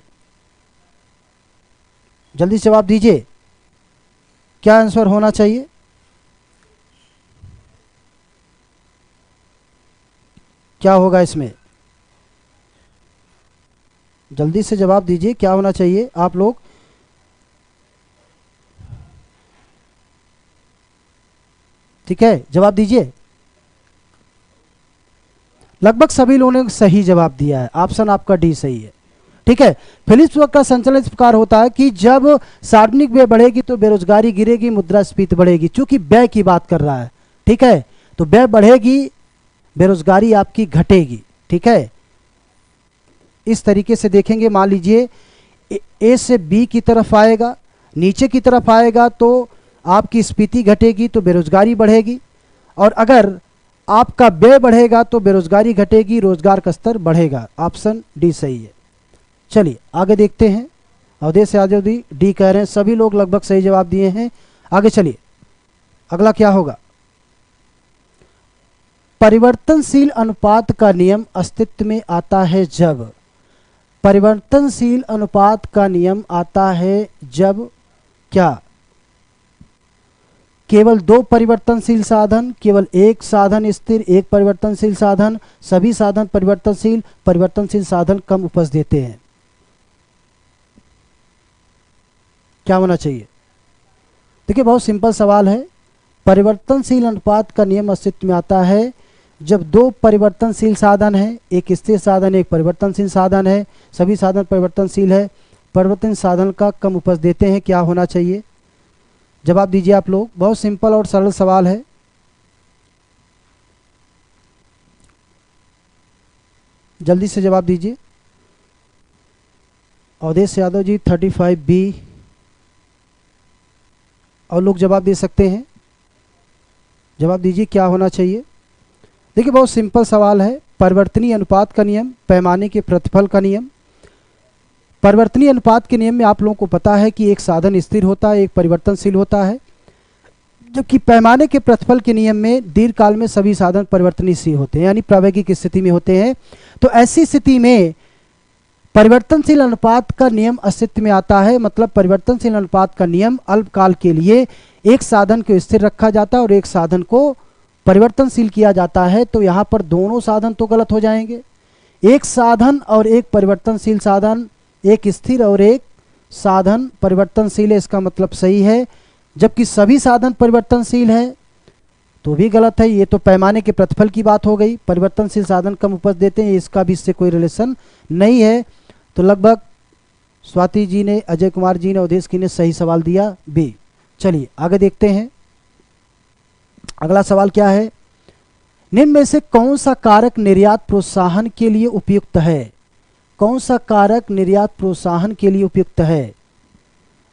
जल्दी से जवाब दीजिए, क्या आंसर होना चाहिए? क्या होगा इसमें? जल्दी से जवाब दीजिए, क्या होना चाहिए आप लोग? ठीक है, जवाब दीजिए। लगभग सभी लोगों ने सही जवाब दिया है, ऑप्शन आपका डी सही है। ठीक है, फिलिप्स वक्र का संचलन इस प्रकार होता है कि जब सार्वजनिक व्यय बढ़ेगी तो बेरोजगारी गिरेगी, मुद्रास्फीति बढ़ेगी। चूंकि व्यय की बात कर रहा है, ठीक है, तो व्यय बढ़ेगी, बेरोजगारी आपकी घटेगी। ठीक है, इस तरीके से देखेंगे। मान लीजिए ए से बी की तरफ आएगा, नीचे की तरफ आएगा तो आपकी स्फीति घटेगी तो बेरोजगारी बढ़ेगी, और अगर आपका व्यय बढ़ेगा तो बेरोजगारी घटेगी, रोजगार का स्तर बढ़ेगा। ऑप्शन डी सही है। चलिए आगे देखते हैं। अवधेश यादव डी कह रहे हैं, सभी लोग लगभग सही जवाब दिए हैं। आगे चलिए, अगला क्या होगा? परिवर्तनशील अनुपात का नियम अस्तित्व में आता है जब, परिवर्तनशील अनुपात का नियम आता है जब क्या? केवल दो परिवर्तनशील साधन, केवल एक साधन स्थिर, एक परिवर्तनशील साधन, सभी साधन परिवर्तनशील, परिवर्तनशील साधन कम उपज देते हैं। क्या होना चाहिए? देखिए बहुत सिंपल सवाल है। परिवर्तनशील अनुपात का नियम अस्तित्व में आता है जब दो परिवर्तनशील साधन है, एक स्थिर साधन एक परिवर्तनशील साधन है, सभी साधन परिवर्तनशील है, परिवर्तनशील साधन का कम उपज देते हैं। क्या होना चाहिए? जवाब दीजिए आप लोग, बहुत सिंपल और सरल सवाल है। जल्दी से जवाब दीजिए। अवधेश यादव जी 35B, और लोग जवाब दे सकते हैं। जवाब दीजिए क्या होना चाहिए। देखिए बहुत सिंपल सवाल है। परिवर्तनीय अनुपात का नियम, पैमाने के प्रतिफल का नियम। परिवर्तनीय अनुपात के नियम में आप लोगों को पता है कि एक साधन स्थिर होता है, एक परिवर्तनशील होता है, जबकि पैमाने के प्रतिफल के नियम में दीर्घकाल में सभी साधन परिवर्तनशील होते हैं, यानी प्रायोगिक स्थिति में होते हैं। तो ऐसी स्थिति में परिवर्तनशील अनुपात का नियम अस्तित्व में आता है। मतलब परिवर्तनशील अनुपात का नियम अल्पकाल के लिए एक साधन को स्थिर रखा जाता है और एक साधन को परिवर्तनशील किया जाता है। तो यहाँ पर दोनों साधन तो गलत हो जाएंगे। एक साधन और एक परिवर्तनशील साधन, एक स्थिर और एक साधन परिवर्तनशील है, इसका मतलब सही है। जबकि सभी साधन परिवर्तनशील है तो भी गलत है। ये तो पैमाने के प्रतिफल की बात हो गई। परिवर्तनशील साधन कम उपज देते हैं, इसका भी इससे कोई रिलेशन नहीं है। तो लगभग स्वाति जी ने, अजय कुमार जी ने, अवधेश की ने सही सवाल दिया बी। चलिए आगे देखते हैं। अगला सवाल क्या है। निम्न में से कौन सा कारक निर्यात प्रोत्साहन के लिए उपयुक्त है। कौन सा कारक निर्यात प्रोत्साहन के लिए उपयुक्त है।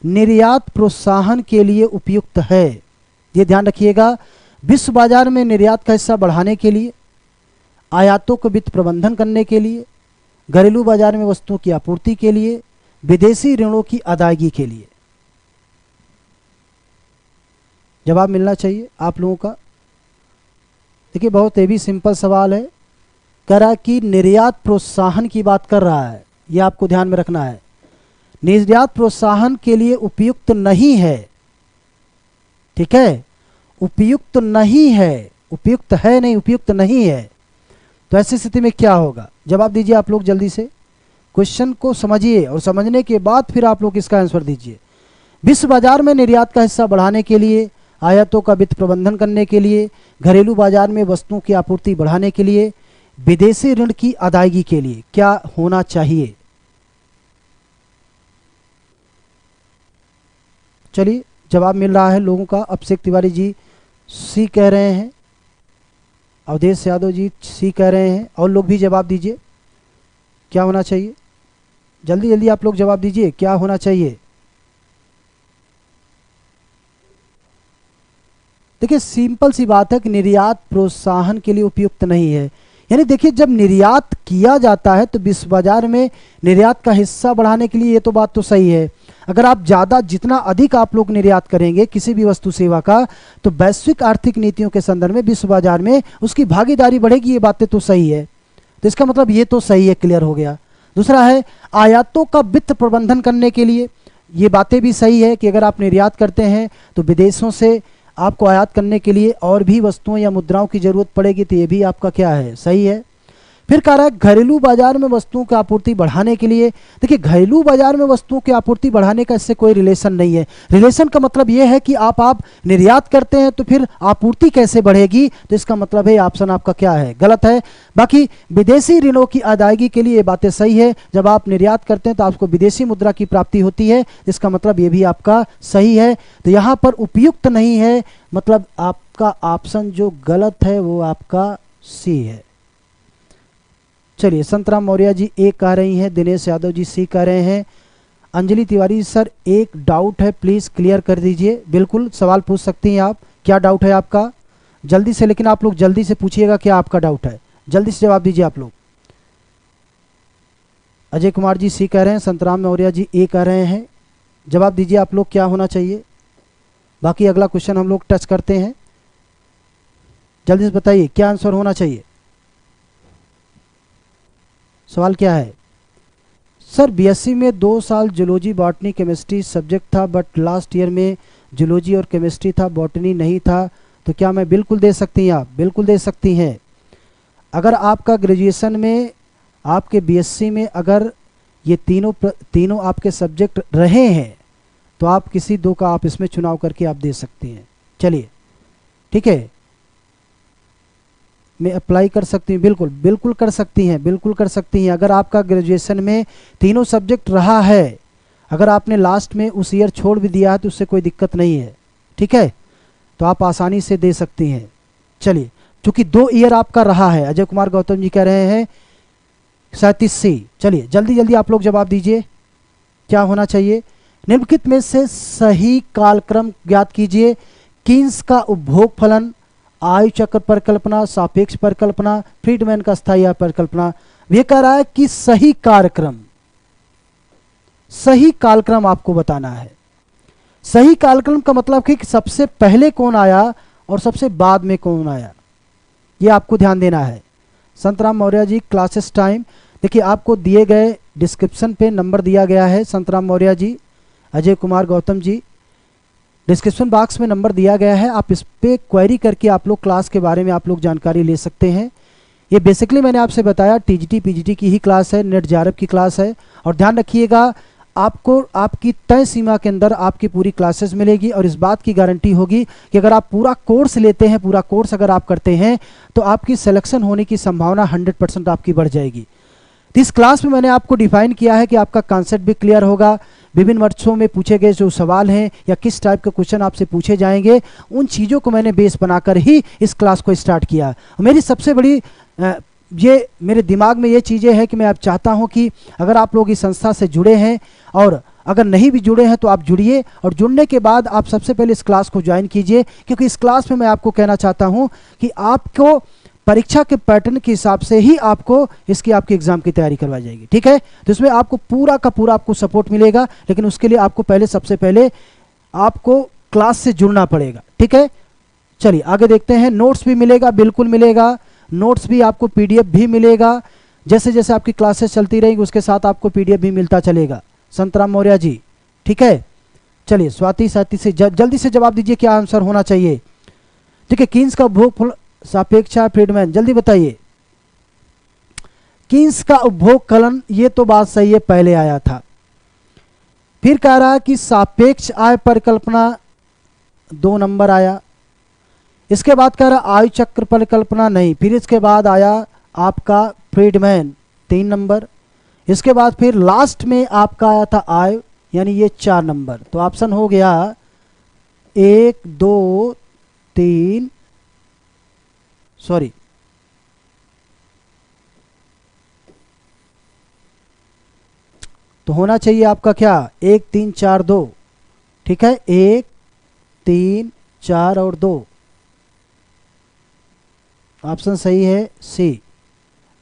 निर्यात प्रोत्साहन के लिए उपयुक्त है, ये ध्यान रखिएगा। विश्व बाजार में निर्यात का हिस्सा बढ़ाने के लिए, आयातों को वित्त प्रबंधन करने के लिए, घरेलू बाजार में वस्तुओं की आपूर्ति के लिए, विदेशी ऋणों की अदायगी के लिए। जवाब मिलना चाहिए आप लोगों का। देखिए बहुत ये भी सिंपल सवाल है। कह रहा है कि निर्यात प्रोत्साहन की बात कर रहा है, ये आपको ध्यान में रखना है। निर्यात प्रोत्साहन के लिए उपयुक्त नहीं है, ठीक है, उपयुक्त नहीं है, उपयुक्त है नहीं, उपयुक्त नहीं है। तो ऐसी स्थिति में क्या होगा। जवाब दीजिए आप लोग जल्दी से। क्वेश्चन को समझिए और समझने के बाद फिर आप लोग इसका आंसर दीजिए। विश्व बाजार में निर्यात का हिस्सा बढ़ाने के लिए, आयातों का वित्त प्रबंधन करने के लिए, घरेलू बाजार में वस्तुओं की आपूर्ति बढ़ाने के लिए, विदेशी ऋण की अदायगी के लिए क्या होना चाहिए। चलिए जवाब मिल रहा है लोगों का। अभिषेक तिवारी जी सी कह रहे हैं, अवधेश यादव जी सी कह रहे हैं, और लोग भी जवाब दीजिए क्या होना चाहिए। जल्दी जल्दी आप लोग जवाब दीजिए क्या होना चाहिए। देखिए सिंपल सी बात है कि निर्यात प्रोत्साहन के लिए उपयुक्त नहीं है। यानी देखिए जब निर्यात किया जाता है तो विश्व बाजार में निर्यात का हिस्सा बढ़ाने के लिए, ये तो बात तो सही है। अगर आप ज़्यादा, जितना अधिक आप लोग निर्यात करेंगे किसी भी वस्तु सेवा का, तो वैश्विक आर्थिक नीतियों के संदर्भ में विश्व बाजार में उसकी भागीदारी बढ़ेगी, ये बातें तो सही है। तो इसका मतलब ये तो सही है, क्लियर हो गया। दूसरा है आयातों का वित्त प्रबंधन करने के लिए, ये बातें भी सही है कि अगर आप निर्यात करते हैं तो विदेशों से आपको आयात करने के लिए और भी वस्तुओं या मुद्राओं की जरूरत पड़ेगी, तो ये भी आपका क्या है, सही है। फिर कह रहा है घरेलू बाजार में वस्तुओं की आपूर्ति बढ़ाने के लिए। देखिए घरेलू बाजार में वस्तुओं की आपूर्ति बढ़ाने का इससे कोई रिलेशन नहीं है। रिलेशन का मतलब ये है कि आप निर्यात करते हैं तो फिर आपूर्ति कैसे बढ़ेगी, तो इसका मतलब है ऑप्शन आपका क्या है, गलत है। बाकी विदेशी ऋणों की अदायगी के लिए ये बातें सही है। जब आप निर्यात करते हैं तो आपको विदेशी मुद्रा की प्राप्ति होती है, इसका मतलब ये भी आपका सही है। तो यहाँ पर उपयुक्त नहीं है, मतलब आपका ऑप्शन जो गलत है वो आपका सी है। चलिए संतराम मौर्य जी ए कह रही हैं, दिनेश यादव जी सी कह रहे हैं, अंजलि तिवारी सर एक डाउट है प्लीज़ क्लियर कर दीजिए। बिल्कुल सवाल पूछ सकती हैं आप, क्या डाउट है आपका, जल्दी से, लेकिन आप लोग जल्दी से पूछिएगा क्या आपका डाउट है, जल्दी से जवाब दीजिए आप लोग। अजय कुमार जी सी कह रहे हैं, संतराम मौर्य जी ए कह रहे हैं, जवाब दीजिए आप लोग क्या होना चाहिए। बाकी अगला क्वेश्चन हम लोग टच करते हैं, जल्दी से बताइए क्या आंसर होना चाहिए। सवाल क्या है। सर बीएससी में 2 साल जूलॉजी बॉटनी केमिस्ट्री सब्जेक्ट था, बट लास्ट ईयर में जूलॉजी और केमिस्ट्री था, बॉटनी नहीं था, तो क्या मैं, बिल्कुल दे सकती हैं आप, बिल्कुल दे सकती हैं। अगर आपका ग्रेजुएशन में, आपके बीएससी में अगर ये तीनों आपके सब्जेक्ट रहे हैं तो आप किसी 2 का आप इसमें चुनाव करके आप दे सकती हैं। चलिए ठीक है, मैं अप्लाई कर सकती हूँ, बिल्कुल बिल्कुल कर सकती हैं, बिल्कुल कर सकती हैं। अगर आपका ग्रेजुएशन में तीनों सब्जेक्ट रहा है, अगर आपने लास्ट में उस ईयर छोड़ भी दिया है तो उससे कोई दिक्कत नहीं है, ठीक है, तो आप आसानी से दे सकती हैं। चलिए क्योंकि 2 ईयर आपका रहा है, अजय कुमार गौतम जी कह रहे हैं 37C। चलिए जल्दी जल्दी आप लोग जवाब दीजिए क्या होना चाहिए? निम्नलिखित में से सही कालक्रम ज्ञात कीजिए। कीन्स का उपभोग फलन, आयु चक्र परिकल्पना, सापेक्ष परिकल्पना, फ्रीडमैन का स्थायी आय परिकल्पना। यह कह रहा है कि सही कार्यक्रम, सही कालक्रम आपको बताना है। सही कालक्रम का मतलब कि सबसे पहले कौन आया और सबसे बाद में कौन आया, ये आपको ध्यान देना है। संतराम मौर्य जी क्लासेस टाइम, देखिए आपको दिए गए डिस्क्रिप्शन पे नंबर दिया गया है। संतराम मौर्य जी, अजय कुमार गौतम जी, डिस्क्रिप्शन बॉक्स में नंबर दिया गया है। आप इस पे क्वेरी करके आप लोग क्लास के बारे में आप लोग जानकारी ले सकते हैं। ये बेसिकली मैंने आपसे बताया टीजीटी पीजीटी की ही क्लास है, नेट जेआरएफ की क्लास है। और ध्यान रखिएगा, आपको आपकी तय सीमा के अंदर आपकी पूरी क्लासेस मिलेगी और इस बात की गारंटी होगी कि अगर आप पूरा कोर्स लेते हैं, पूरा कोर्स अगर आप करते हैं तो आपकी सिलेक्शन होने की संभावना 100% आपकी बढ़ जाएगी। तो इस क्लास में मैंने आपको डिफाइन किया है कि आपका कॉन्सेप्ट भी क्लियर होगा, विभिन्न वर्षों में पूछे गए जो सवाल हैं या किस टाइप के क्वेश्चन आपसे पूछे जाएंगे, उन चीज़ों को मैंने बेस बनाकर ही इस क्लास को स्टार्ट किया। मेरी सबसे बड़ी ये मेरे दिमाग में ये चीज़ें हैं कि मैं आप चाहता हूं कि अगर आप लोग इस संस्था से जुड़े हैं और अगर नहीं भी जुड़े हैं तो आप जुड़िए, और जुड़ने के बाद आप सबसे पहले इस क्लास को ज्वाइन कीजिए, क्योंकि इस क्लास में मैं आपको कहना चाहता हूं कि आपको परीक्षा के पैटर्न के हिसाब से ही आपको आपकी एग्जाम की तैयारी करवाई जाएगी। ठीक है, तो इसमें आपको पूरा का पूरा आपको सपोर्ट मिलेगा, लेकिन उसके लिए आपको पहले सबसे पहले आपको क्लास से जुड़ना पड़ेगा। ठीक है, चलिए आगे देखते हैं। नोट्स भी मिलेगा, बिल्कुल मिलेगा, नोट्स भी आपको पीडीएफ भी मिलेगा। जैसे जैसे आपकी क्लासेस चलती रहेंगी उसके साथ आपको पीडीएफ भी मिलता चलेगा। संतराम मौर्य जी, ठीक है। चलिए स्वाति साथी से जल्दी से जवाब दीजिए, क्या आंसर होना चाहिए? ठीक है, कीन्स का उपभोग सापेक्षा फ्रीडमैन, जल्दी बताइए। कीन्स का उपभोग फलन, ये तो बात सही है, पहले आया था। फिर कह रहा है कि सापेक्ष आय परिकल्पना 2 नंबर आया। इसके बाद कह रहा आयु चक्र परिकल्पना नहीं। फिर इसके बाद आया आपका फ्रीडमैन 3 नंबर। इसके बाद फिर लास्ट में आपका आया था आयु, यानी ये 4 नंबर। तो ऑप्शन हो गया 1 2 3, सॉरी तो होना चाहिए आपका क्या 1 3 4 2। ठीक है, 1 3 4 और 2। ऑप्शन सही है सी।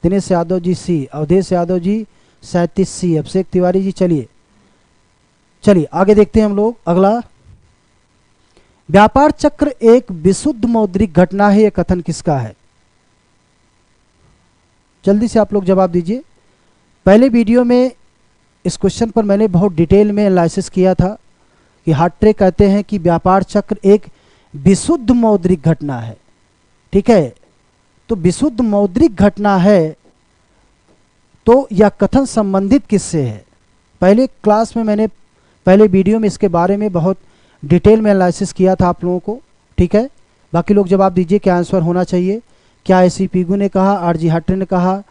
दिनेश यादव जी सी, अवधेश यादव जी 37 सी, अभिषेक तिवारी जी। चलिए आगे देखते हैं हम लोग। अगला, व्यापार चक्र एक विशुद्ध मौद्रिक घटना है, यह कथन किसका है? जल्दी से आप लोग जवाब दीजिए। पहले वीडियो में इस क्वेश्चन पर मैंने बहुत डिटेल में एनालिसिस किया था कि हार्ट्रे कहते हैं कि व्यापार चक्र एक विशुद्ध मौद्रिक घटना है। ठीक है, तो विशुद्ध मौद्रिक घटना है तो यह कथन संबंधित किससे है? पहले क्लास में मैंने पहले वीडियो में इसके बारे में बहुत डिटेल में एनालिसिस किया था आप लोगों को। ठीक है, बाकी लोग जवाब दीजिए, क्या आंसर होना चाहिए? क्या एसी पीगू ने कहा, आरजी हार्ट्रे ने कहा,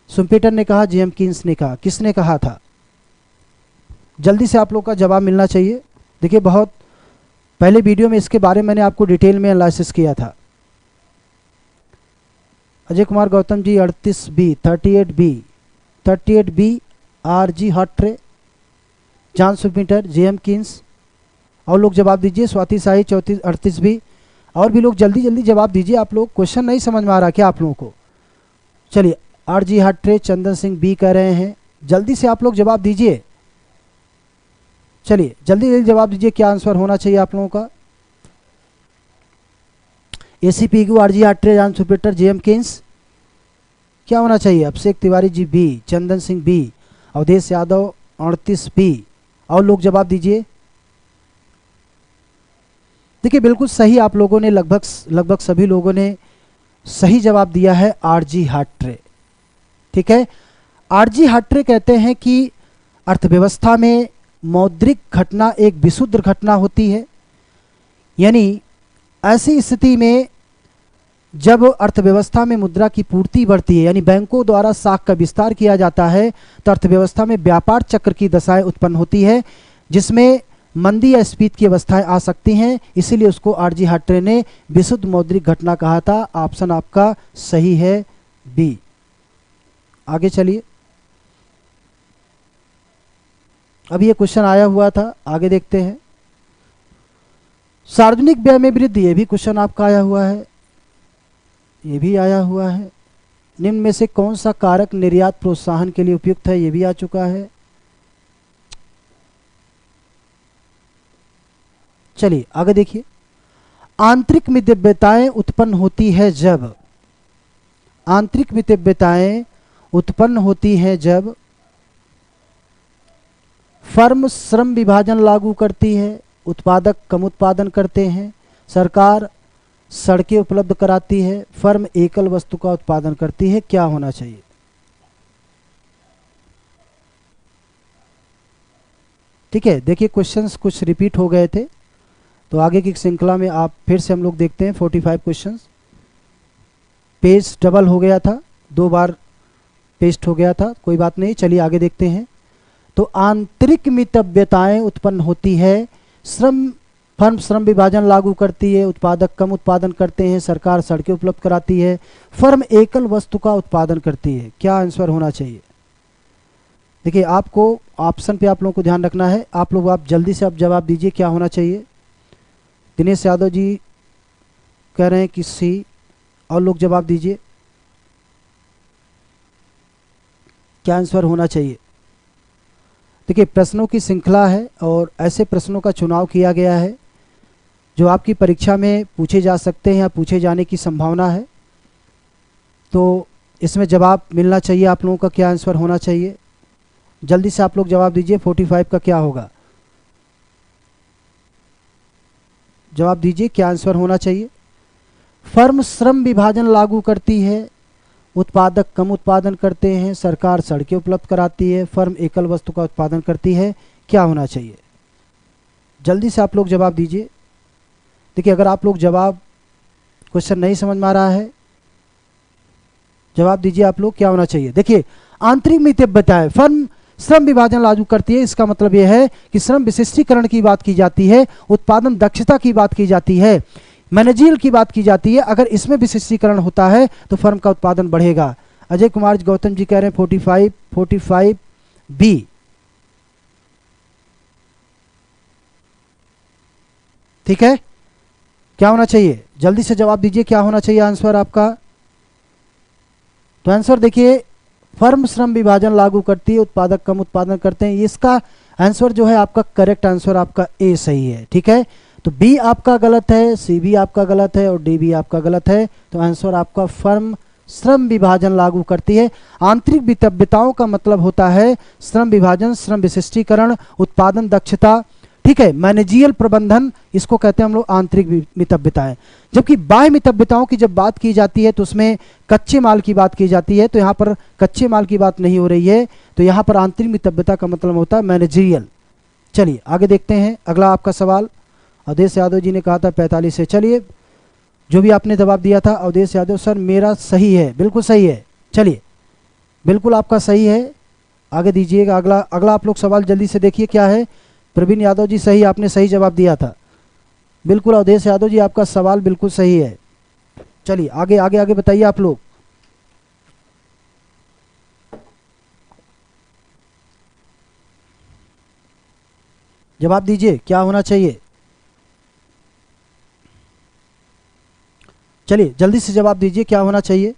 सुम्पीटर ने कहा, जेएम कीन्स ने कहा, किसने कहा था? जल्दी से आप लोग का जवाब मिलना चाहिए। देखिए बहुत पहले वीडियो में इसके बारे में मैंने आपको डिटेल में एनालिसिस किया था। Ajay Kumar Gautam ji 38 B, 38 B, RG Hawtrey, John Schumpeter, JM Keynes. और लोग जवाब दीजिए। स्वाति शाही 38 बी। और भी लोग जल्दी जल्दी जवाब दीजिए। आप लोग क्वेश्चन नहीं समझ में आ रहा क्या आप लोगों को? चलिए आरजी हार्ट्रे, चंदन सिंह बी कह रहे हैं। जल्दी से आप लोग जवाब दीजिए। चलिए जल्दी जल्दी जवाब दीजिए, क्या आंसर होना चाहिए आप लोगों का? AC Pigou, RG Hawtrey, John Schumpeter, JM Keynes, क्या होना चाहिए? Abhishek Tiwari ji B, Chandan Singh B, Awadhesh Yadav 38 B. और लोग जवाब दीजिए। देखिए बिल्कुल सही आप लोगों ने लगभग सभी लोगों ने सही जवाब दिया है, आरजी हार्ट्रे। ठीक है, आरजी हार्ट्रे कहते हैं कि अर्थव्यवस्था में मौद्रिक घटना एक विशुद्ध घटना होती है। यानी ऐसी स्थिति में जब अर्थव्यवस्था में मुद्रा की पूर्ति बढ़ती है, यानी बैंकों द्वारा साख का विस्तार किया जाता है, तो अर्थव्यवस्था में व्यापार चक्र की दशाएं उत्पन्न होती है, जिसमें मंदी या स्फीति की अवस्थाएं आ सकती हैं। इसीलिए उसको आरजी हार्ट्रे ने विशुद्ध मौद्रिक घटना कहा था। ऑप्शन आपका सही है बी। आगे चलिए। अभी ये क्वेश्चन आया हुआ था, आगे देखते हैं। सार्वजनिक व्यय में वृद्धि, ये भी क्वेश्चन आपका आया हुआ है, ये भी आया हुआ है। निम्न में से कौन सा कारक निर्यात प्रोत्साहन के लिए उपयुक्त है, ये भी आ चुका है। चलिए आगे देखिए। आंतरिक मितव्ययताएं उत्पन्न होती है जब, आंतरिक मितव्ययताएं उत्पन्न होती हैं जब फर्म श्रम विभाजन लागू करती है, उत्पादक कम उत्पादन करते हैं, सरकार सड़कें उपलब्ध कराती है, फर्म एकल वस्तु का उत्पादन करती है। क्या होना चाहिए? ठीक है, देखिए क्वेश्चंस कुछ रिपीट हो गए थे, तो आगे की श्रृंखला में आप फिर से हम लोग देखते हैं 45 क्वेश्चंस। पेज डबल हो गया था, 2 बार पेस्ट हो गया था, कोई बात नहीं, चलिए आगे देखते हैं। तो आंतरिक मितव्ययताएं उत्पन्न होती है, फर्म श्रम विभाजन लागू करती है, उत्पादक कम उत्पादन करते हैं, सरकार सड़कें उपलब्ध कराती है, फर्म एकल वस्तु का उत्पादन करती है। क्या आंसर होना चाहिए? देखिए आपको ऑप्शन पे आप लोगों को ध्यान रखना है, आप जल्दी से आप जवाब दीजिए क्या होना चाहिए। दिनेश यादव जी कह रहे हैं कि सी, और लोग जवाब दीजिए क्या आंसर होना चाहिए। देखिए प्रश्नों की श्रृंखला है और ऐसे प्रश्नों का चुनाव किया गया है जो आपकी परीक्षा में पूछे जा सकते हैं या पूछे जाने की संभावना है, तो इसमें जवाब मिलना चाहिए आप लोगों का। क्या आंसर होना चाहिए? जल्दी से आप लोग जवाब दीजिए। 45 का क्या होगा? जवाब दीजिए क्या आंसर होना चाहिए। फर्म श्रम विभाजन लागू करती है, उत्पादक कम उत्पादन करते हैं, सरकार सड़कें उपलब्ध कराती है, फर्म एकल वस्तु का उत्पादन करती है। क्या होना चाहिए? जल्दी से आप लोग जवाब दीजिए। देखिए अगर आप लोग जवाब, क्वेश्चन नहीं समझ में आ रहा है, जवाब दीजिए आप लोग क्या होना चाहिए। देखिए आंतरिक मितव्ययताएं फर्म श्रम विभाजन लागू करती है, इसका मतलब यह है कि श्रम विशिष्टीकरण की बात की जाती है, उत्पादन दक्षता की बात की जाती है, मैनेजियल की बात की जाती है। अगर इसमें विशिष्टीकरण होता है तो फर्म का उत्पादन बढ़ेगा। अजय कुमार गौतम जी कह रहे हैं 45 बी। ठीक है, क्या होना चाहिए? जल्दी से जवाब दीजिए क्या होना चाहिए आंसर आपका। तो आंसर देखिए, फर्म श्रम विभाजन लागू करती है, उत्पादक कम उत्पादन करते हैं। इसका आंसर जो है आपका करेक्ट आंसर आपका ए सही है। ठीक है, तो बी आपका गलत है, सी भी आपका गलत है और डी भी आपका गलत है। तो आंसर आपका फर्म श्रम विभाजन लागू करती है। आंतरिक मितव्ययताओं का मतलब होता है श्रम विभाजन, श्रम विशिष्टीकरण, उत्पादन दक्षता, ठीक है, मैनेजियल प्रबंधन, इसको कहते हैं हम लोग आंतरिक मितव्ययताएं। जबकि बाह्य मितव्ययताओं की जब बात की जाती है तो उसमें कच्चे माल की बात की जाती है, तो यहाँ पर कच्चे माल की बात नहीं हो रही है, तो यहाँ पर आंतरिक मितव्ययता का मतलब होता है मैनेजियल। चलिए आगे देखते हैं अगला आपका सवाल। अवधेश यादव जी ने कहा था 45 से। चलिए जो भी आपने जवाब दिया था अवधेश यादव सर, मेरा सही है, बिल्कुल सही है। चलिए बिल्कुल आपका सही है, आगे दीजिएगा। अगला आप लोग सवाल जल्दी से देखिए क्या है। प्रवीण यादव जी सही, आपने सही जवाब दिया था, बिल्कुल। अवधेश यादव जी आपका सवाल बिल्कुल सही है। चलिए आगे आगे आगे बताइए आप लोग। जवाब दीजिए क्या होना चाहिए। चलिए जल्दी से जवाब दीजिए क्या होना चाहिए।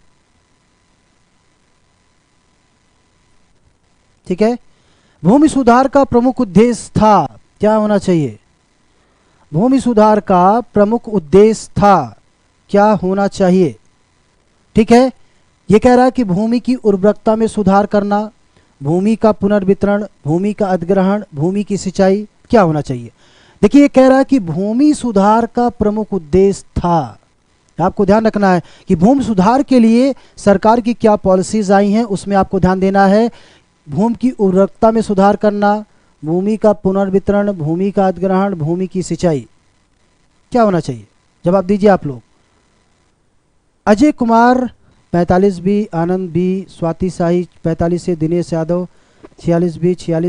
ठीक है, भूमि सुधार का प्रमुख उद्देश्य था, क्या होना चाहिए। भूमि सुधार का प्रमुख उद्देश्य था, क्या होना चाहिए। ठीक है, ये कह रहा है कि भूमि की उर्वरकता में सुधार करना, भूमि का पुनर्वितरण, भूमि का अधिग्रहण, भूमि की सिंचाई, क्या होना चाहिए। देखिए ये कह रहा है कि भूमि सुधार का प्रमुख उद्देश्य था। आपको ध्यान रखना है कि भूमि सुधार के लिए सरकार की क्या पॉलिसीज आई हैं, उसमें आपको ध्यान देना है। भूमि की उर्वरकता में सुधार करना, भूमि का पुनर्वितरण, भूमि का अधिग्रहण, भूमि की सिंचाई, क्या होना चाहिए। जवाब दीजिए आप लोग। अजय कुमार 45 बी, आनंद बी, स्वाति शाही 45 से, दिनेश यादव 46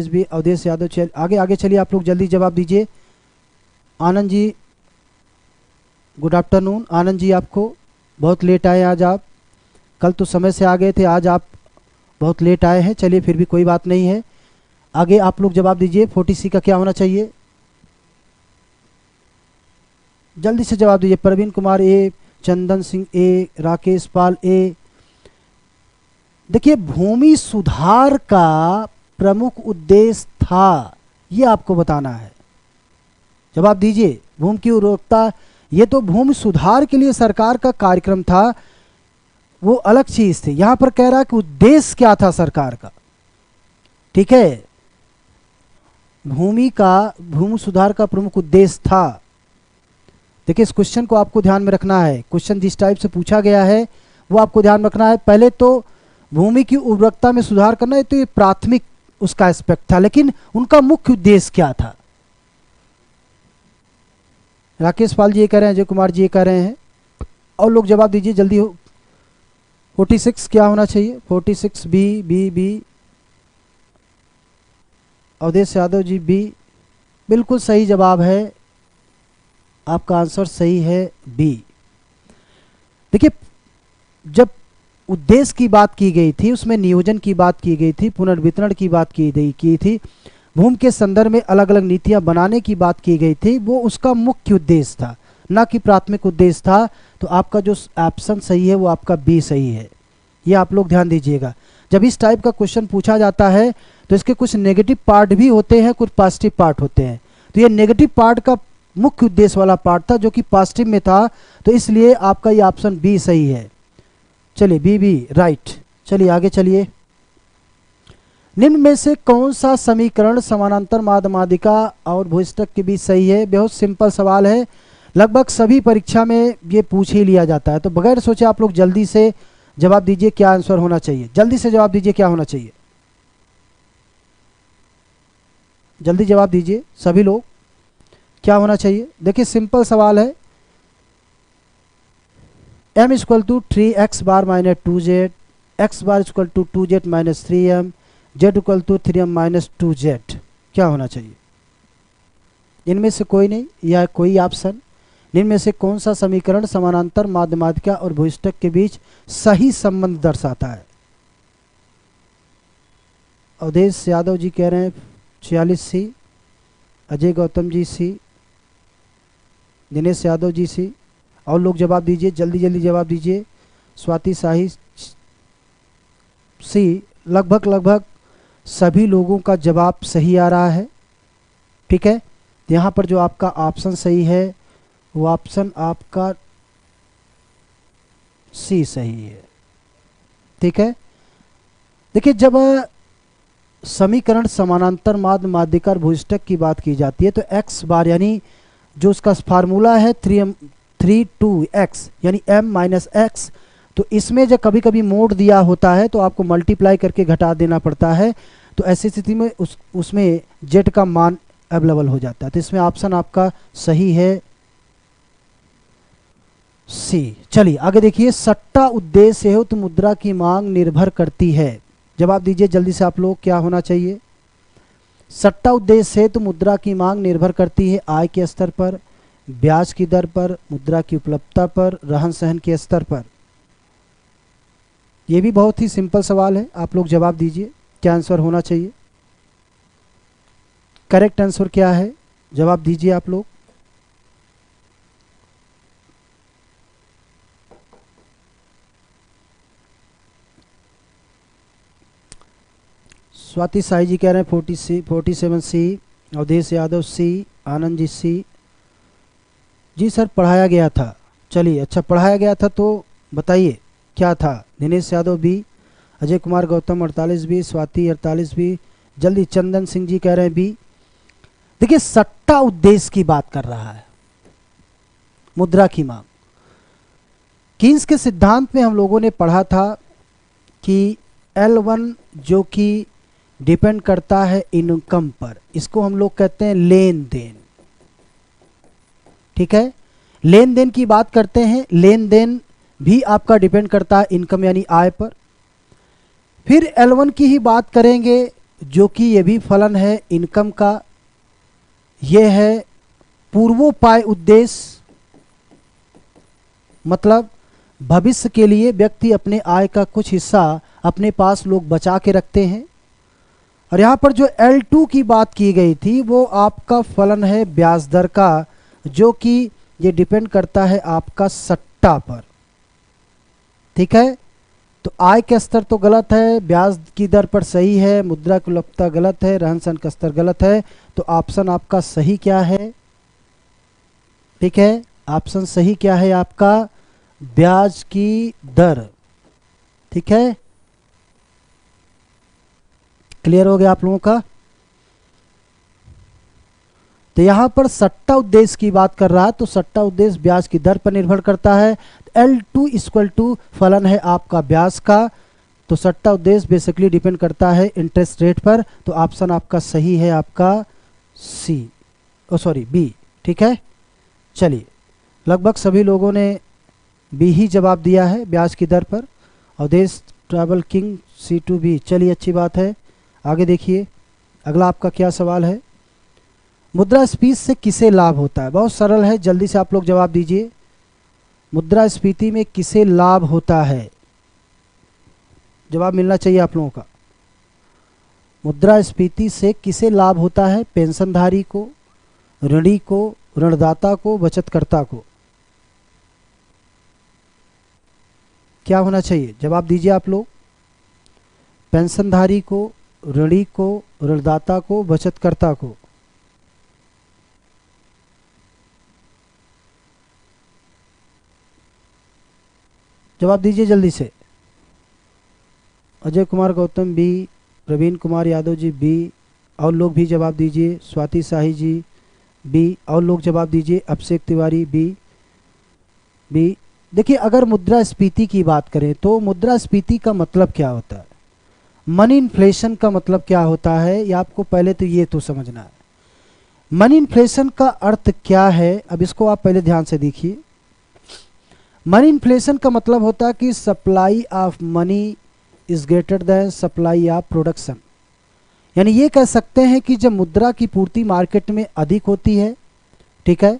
बी, अवधेश यादव आगे आगे चलिए आप लोग जल्दी जवाब दीजिए। Anand ji good afternoon. आनंद जी आपको बहुत लेट आए आज आप, कल तो समय से आ गए थे, आज आप बहुत लेट आए हैं। चलिए फिर भी कोई बात नहीं है। आगे आप लोग जवाब दीजिए 40C का क्या होना चाहिए, जल्दी से जवाब दीजिए। प्रवीण कुमार ए, चंदन सिंह ए, राकेश पाल ए। देखिए भूमि सुधार का प्रमुख उद्देश्य था, ये आपको बताना है। जवाब दीजिए। भूमि की उर्वरकता, ये तो भूमि सुधार के लिए सरकार का कार्यक्रम था, वो अलग चीज थी। यहां पर कह रहा है कि उद्देश्य क्या था सरकार का, ठीक है। भूमि सुधार का प्रमुख उद्देश्य था। देखिए इस क्वेश्चन को आपको ध्यान में रखना है। क्वेश्चन जिस टाइप से पूछा गया है वो आपको ध्यान रखना है। पहले तो भूमि की उर्वरकता में सुधार करना, तो ये प्राथमिक उसका एस्पेक्ट था, लेकिन उनका मुख्य उद्देश्य क्या था। राकेश पाल जी ये कह रहे हैं, अजय कुमार जी ये कह रहे हैं, और लोग जवाब दीजिए जल्दी हो। 46 क्या होना चाहिए, 46 B, B B. Awadhesh Yadav ji B, बिल्कुल सही जवाब है, आपका आंसर सही है बी। देखिए जब उद्देश्य की बात की गई थी उसमें नियोजन की बात की गई थी, पुनर्वितरण की बात की थी, भूमि के संदर्भ में अलग अलग नीतियां बनाने की बात की गई थी, वो उसका मुख्य उद्देश्य था, ना कि प्राथमिक उद्देश्य था। तो आपका जो ऑप्शन सही है वो आपका बी सही है, ये आप लोग ध्यान दीजिएगा। जब इस टाइप का क्वेश्चन पूछा जाता है तो इसके कुछ नेगेटिव पार्ट भी होते हैं, कुछ पॉजिटिव पार्ट होते हैं। तो ये नेगेटिव पार्ट का मुख्य उद्देश्य वाला पार्ट था जो कि पॉजिटिव में था, तो इसलिए आपका ये ऑप्शन बी सही है। चलिए बी बी राइट। चलिए आगे चलिए। निम्न में से कौन सा समीकरण समानांतर माध्यमादिका और भूयष्टक के बीच सही है। बहुत सिंपल सवाल है, लगभग सभी परीक्षा में ये पूछ ही लिया जाता है, तो बगैर सोचे आप लोग जल्दी से जवाब दीजिए क्या आंसर होना चाहिए। जल्दी से जवाब दीजिए क्या होना चाहिए, जल्दी जवाब दीजिए सभी लोग, क्या होना चाहिए। देखिए सिंपल सवाल है, m equal to 3x bar minus 2z, x bar equal to 2z minus 3m, z equal to 3m minus 2z, क्या होना चाहिए। इनमें से कोई नहीं या कोई ऑप्शन। इनमें से कौन सा समीकरण समानांतर माध्यमादिका और भूयष्टक के बीच सही संबंध दर्शाता है। अवधेश यादव जी कह रहे हैं 46C, अजय गौतम जी सी, दिनेश यादव जी सी, और लोग जवाब दीजिए जल्दी जल्दी जवाब दीजिए। स्वाति शाही सी, लगभग सभी लोगों का जवाब सही आ रहा है, ठीक है। यहाँ पर जो आपका ऑप्शन सही है वो ऑप्शन आपका सी सही है, ठीक है। देखिए जब समीकरण समानांतर माध्यमादिका और भूयष्टक की बात की जाती है तो x बार यानी जो उसका फार्मूला है 3 2x यानी m माइनस एक्स, तो इसमें जब कभी कभी मोड दिया होता है तो आपको मल्टीप्लाई करके घटा देना पड़ता है, तो ऐसी स्थिति में उसमें z का मान अवेलेबल हो जाता है। तो इसमें ऑप्शन आपका सही है सी। चलिए आगे देखिए, सट्टा उद्देश्य हेतु मुद्रा की मांग निर्भर करती है। जवाब दीजिए जल्दी से आप लोग, क्या होना चाहिए। सट्टा उद्देश्य हेतु मुद्रा की मांग निर्भर करती है आय के स्तर पर, ब्याज की दर पर, मुद्रा की उपलब्धता पर, रहन सहन के स्तर पर। यह भी बहुत ही सिंपल सवाल है, आप लोग जवाब दीजिए क्या आंसर होना चाहिए। करेक्ट आंसर क्या है, जवाब दीजिए आप लोग। स्वाति साई जी कह रहे हैं 47C, अवधेश यादव सी, आनंद जी सी। जी सर पढ़ाया गया था। चलिए अच्छा पढ़ाया गया था तो बताइए क्या था। Dinesh Yadav B, Ajay Kumar Gautam 48 B, Swati 48 B, जल्दी। चंदन सिंह जी कह रहे हैं बी। देखिए सट्टा उद्देश्य की बात कर रहा है, मुद्रा की मांग। कीन्स के सिद्धांत में हम लोगों ने पढ़ा था कि L1 जो कि डिपेंड करता है इनकम पर, इसको हम लोग कहते हैं लेन देन, ठीक है। लेन देन की बात करते हैं, लेन देन भी आपका डिपेंड करता है इनकम यानी आय पर। फिर L1 की ही बात करेंगे जो कि ये भी फलन है इनकम का, यह है पूर्वोपाय उद्देश्य, मतलब भविष्य के लिए व्यक्ति अपने आय का कुछ हिस्सा अपने पास लोग बचा के रखते हैं। और यहाँ पर जो L2 की बात की गई थी वो आपका फलन है ब्याज दर का, जो कि ये डिपेंड करता है आपका सट्टा पर। ठीक है, तो आय का स्तर तो गलत है, ब्याज की दर पर सही है, मुद्रा की उपलब्धता गलत है, रहन सहन का स्तर गलत है। तो ऑप्शन आपका सही क्या है? ठीक है, ऑप्शन सही क्या है आपका? ब्याज की दर। ठीक है, क्लियर हो गया आप लोगों का? तो यहां पर सट्टा उद्देश्य की बात कर रहा है, तो सट्टा उद्देश्य ब्याज की दर पर निर्भर करता है। L2 इक्वल टू फलन है आपका ब्याज का, तो सट्टा उद्देश्य बेसिकली डिपेंड करता है इंटरेस्ट रेट पर। तो ऑप्शन आपका सही है आपका सी, बी। ठीक है, चलिए लगभग सभी लोगों ने बी ही जवाब दिया है ब्याज की दर पर। अवधेश ट्रैवल किंग C2B, चलिए अच्छी बात है। आगे देखिए अगला आपका क्या सवाल है। मुद्रास्फीति से किसे लाभ होता है? बहुत सरल है, जल्दी से आप लोग जवाब दीजिए। मुद्रास्फीति में किसे लाभ होता है? जवाब मिलना चाहिए आप लोगों का। मुद्रास्फीति से किसे लाभ होता है? पेंशनधारी को, ऋणी को, ऋणदाता को, बचतकर्ता को? क्या होना चाहिए? जवाब दीजिए आप लोग। पेंशनधारी को, ऋणी को, ऋणदाता को, बचतकर्ता को? जवाब दीजिए जल्दी से। अजय कुमार गौतम बी, प्रवीण कुमार यादव जी बी, और लोग भी जवाब दीजिए। स्वाति शाही जी बी, और लोग जवाब दीजिए। अभिषेक तिवारी बी। देखिए अगर मुद्रास्फीति की बात करें तो मुद्रास्फीति का मतलब क्या होता है, मनी इन्फ्लेशन का मतलब क्या होता है, ये आपको पहले तो ये तो समझना है। मनी इन्फ्लेशन का अर्थ क्या है, अब इसको आप पहले ध्यान से देखिए। मनी इन्फ्लेशन का मतलब होता है कि supply of money is greater than supply of production. यानी ये कह सकते हैं कि जब मुद्रा की पूर्ति मार्केट में अधिक होती है, ठीक है,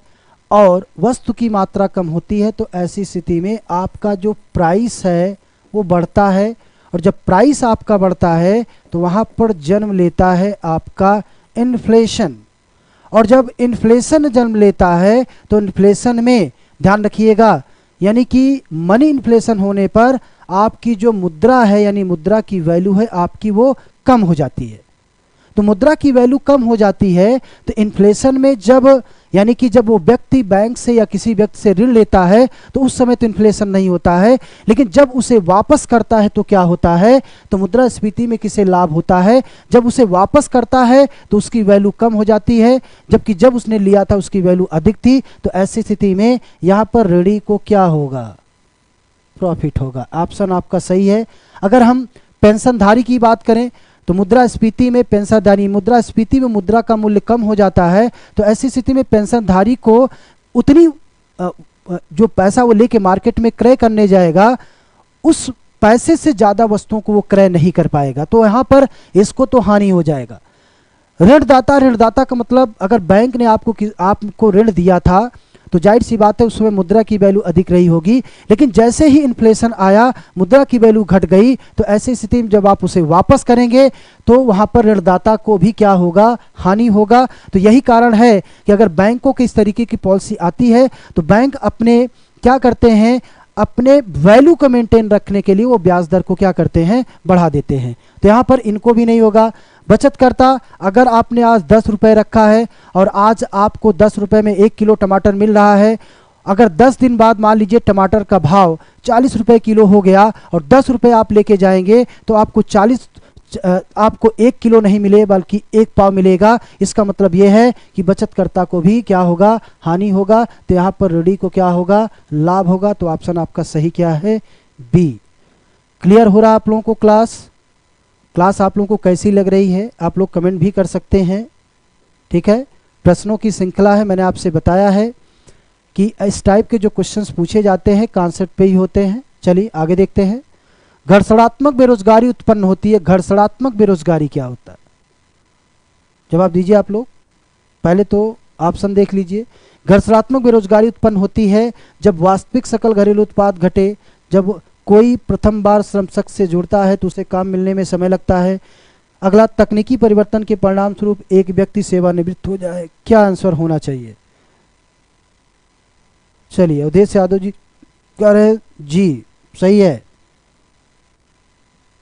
और वस्तु की मात्रा कम होती है, तो ऐसी स्थिति में आपका जो प्राइस है वो बढ़ता है, और जब प्राइस आपका बढ़ता है तो वहाँ पर जन्म लेता है आपका इन्फ्लेशन। और जब इन्फ्लेशन जन्म लेता है तो इन्फ्लेशन में ध्यान रखिएगा, यानी कि मनी इन्फ्लेशन होने पर आपकी जो मुद्रा है, यानी मुद्रा की वैल्यू है आपकी, वो कम हो जाती है। तो मुद्रा की वैल्यू कम हो जाती है तो इन्फ्लेशन में जब, यानी कि जब वो व्यक्ति बैंक से या किसी व्यक्ति से ऋण लेता है तो उस समय तो इन्फ्लेशन नहीं होता है, लेकिन जब उसे वापस करता है तो क्या होता है, तो मुद्रास्फीति में किसे लाभ होता है, जब उसे वापस करता है तो उसकी वैल्यू कम हो जाती है, जबकि जब उसने लिया था उसकी वैल्यू अधिक थी। तो ऐसी स्थिति में यहाँ पर ऋणी को क्या होगा? प्रॉफिट होगा। ऑप्शन आपका सही है। अगर हम पेंशनधारी की बात करें तो मुद्रास्फीति में पेंशनधारी, मुद्रास्फीति में मुद्रा का मूल्य कम हो जाता है, तो ऐसी स्थिति में पेंशनधारी को उतनी जो पैसा वो लेके मार्केट में क्रय करने जाएगा, उस पैसे से ज़्यादा वस्तुओं को वो क्रय नहीं कर पाएगा, तो यहाँ पर इसको तो हानि हो जाएगा। ऋणदाता, ऋणदाता का मतलब अगर बैंक ने आपको ऋण दिया था तो जाहिर सी बात है उस समय मुद्रा की वैल्यू अधिक रही होगी, लेकिन जैसे ही इन्फ्लेशन आया मुद्रा की वैल्यू घट गई, तो ऐसी स्थिति में जब आप उसे वापस करेंगे तो वहां पर ऋणदाता को भी क्या होगा? हानि होगा। तो यही कारण है कि अगर बैंकों की इस तरीके की पॉलिसी आती है तो बैंक अपने क्या करते हैं, अपने वैल्यू को मेंटेन रखने के लिए वो ब्याज दर को क्या करते हैं? बढ़ा देते हैं। तो यहाँ पर इनको भी नहीं होगा। बचतकर्ता, अगर आपने आज 10 रुपये रखा है और आज आपको 10 रुपये में 1 किलो टमाटर मिल रहा है, अगर 10 दिन बाद मान लीजिए टमाटर का भाव 40 रुपये किलो हो गया और 10 रुपये आप लेके जाएंगे तो आपको 1 किलो नहीं मिले बल्कि 1 पाव मिलेगा। इसका मतलब यह है कि बचतकर्ता को भी क्या होगा? हानि होगा। तो यहाँ पर ऋणी को क्या होगा? लाभ होगा। तो ऑप्शन आपका सही क्या है? बी। क्लियर हो रहा आप लोगों को? क्लास आप लोगों को कैसी लग रही है? आप लोग कमेंट भी कर सकते हैं। ठीक है, प्रश्नों की श्रृंखला है, मैंने आपसे बताया है कि इस टाइप के जो क्वेश्चंस पूछे जाते हैं कॉन्सेप्ट पे ही होते हैं। चलिए आगे देखते हैं। घर्षणात्मक बेरोजगारी उत्पन्न होती है। घर्षणात्मक बेरोजगारी क्या होता है? जवाब दीजिए आप लोग। पहले तो ऑप्शन देख लीजिए। घर्षणात्मक बेरोजगारी उत्पन्न होती है जब वास्तविक सकल घरेलू उत्पाद घटे, जब कोई प्रथम बार श्रम शक्ति से जुड़ता है तो उसे काम मिलने में समय लगता है, अगला, तकनीकी परिवर्तन के परिणाम स्वरूप एक व्यक्ति सेवानिवृत्त हो जाए, क्या आंसर होना चाहिए? चलिए, अवधेश यादव जी कह रहे जी सही है।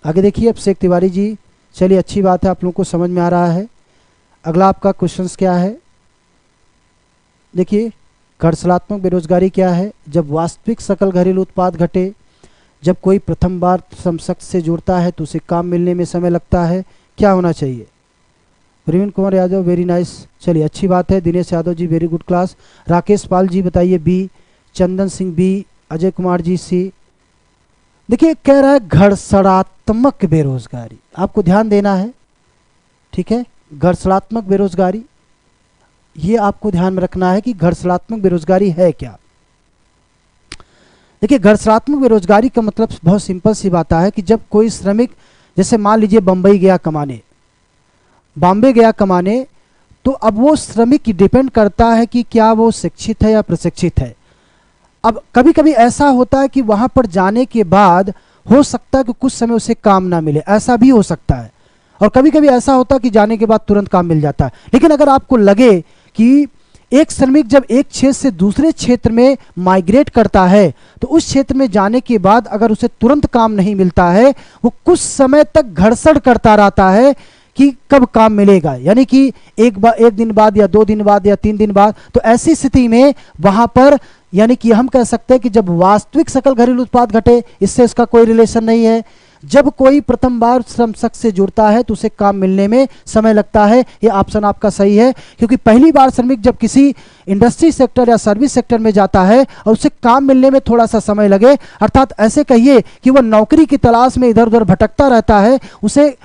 आगे देखिए अभिषेक तिवारी जी, चलिए अच्छी बात है, आप लोगों को समझ में आ रहा है। अगला आपका क्वेश्चंस क्या है? देखिए, घर्षणात्मक बेरोजगारी क्या है? जब वास्तविक सकल घरेलू उत्पाद घटे, जब कोई प्रथम बार श्रम शक्ति से जुड़ता है तो उसे काम मिलने में समय लगता है, क्या होना चाहिए? प्रवीण कुमार यादव, वेरी नाइस, चलिए अच्छी बात है। Dinesh Yadav ji, very good class. Rakesh Pal ji बताइए बी, चंदन सिंह बी, अजय कुमार जी सी। देखिए कह रहा है घर्षणात्मक बेरोजगारी, आपको ध्यान देना है, ठीक है। घर्षणात्मक बेरोजगारी, ये आपको ध्यान में रखना है कि घर्षणात्मक बेरोजगारी है क्या। देखिए घर्षणात्मक बेरोजगारी का मतलब बहुत सिंपल सी बात है कि जब कोई श्रमिक, जैसे मान लीजिए बंबई गया कमाने, बॉम्बे गया कमाने, तो अब वो श्रमिक डिपेंड करता है कि क्या वो शिक्षित है या प्रशिक्षित है। अब कभी कभी ऐसा होता है कि वहां पर जाने के बाद हो सकता है कि कुछ समय उसे काम ना मिले, ऐसा भी हो सकता है। और कभी कभी ऐसा होता है कि जाने के बाद तुरंत काम मिल जाता है। लेकिन अगर आपको लगे कि एक श्रमिक जब एक क्षेत्र से दूसरे क्षेत्र में माइग्रेट करता है तो उस क्षेत्र में जाने के बाद अगर उसे तुरंत काम नहीं मिलता है, वो कुछ समय तक घर्षण करता रहता है कि कब काम मिलेगा, यानी कि एक दिन बाद या 2 दिन बाद या 3 दिन बाद। तो ऐसी स्थिति में वहां पर यानी कि हम कह सकते हैं कि जब वास्तविक सकल घरेलू उत्पाद घटे, इससे इसका कोई रिलेशन नहीं है। जब कोई प्रथम बार श्रम शक्ति से जुड़ता है तो उसे काम मिलने में समय लगता है। ये ऑप्शन आपका सही है, क्योंकि पहली बार श्रमिक जब किसी इंडस्ट्री सेक्टर या सर्विस सेक्टर में जाता है और उसे काम मिलने में थोड़ा सा समय लगे, अर्थात ऐसे कहिए कि वह नौकरी की तलाश में इधर उधर भटकता रहता है, उसे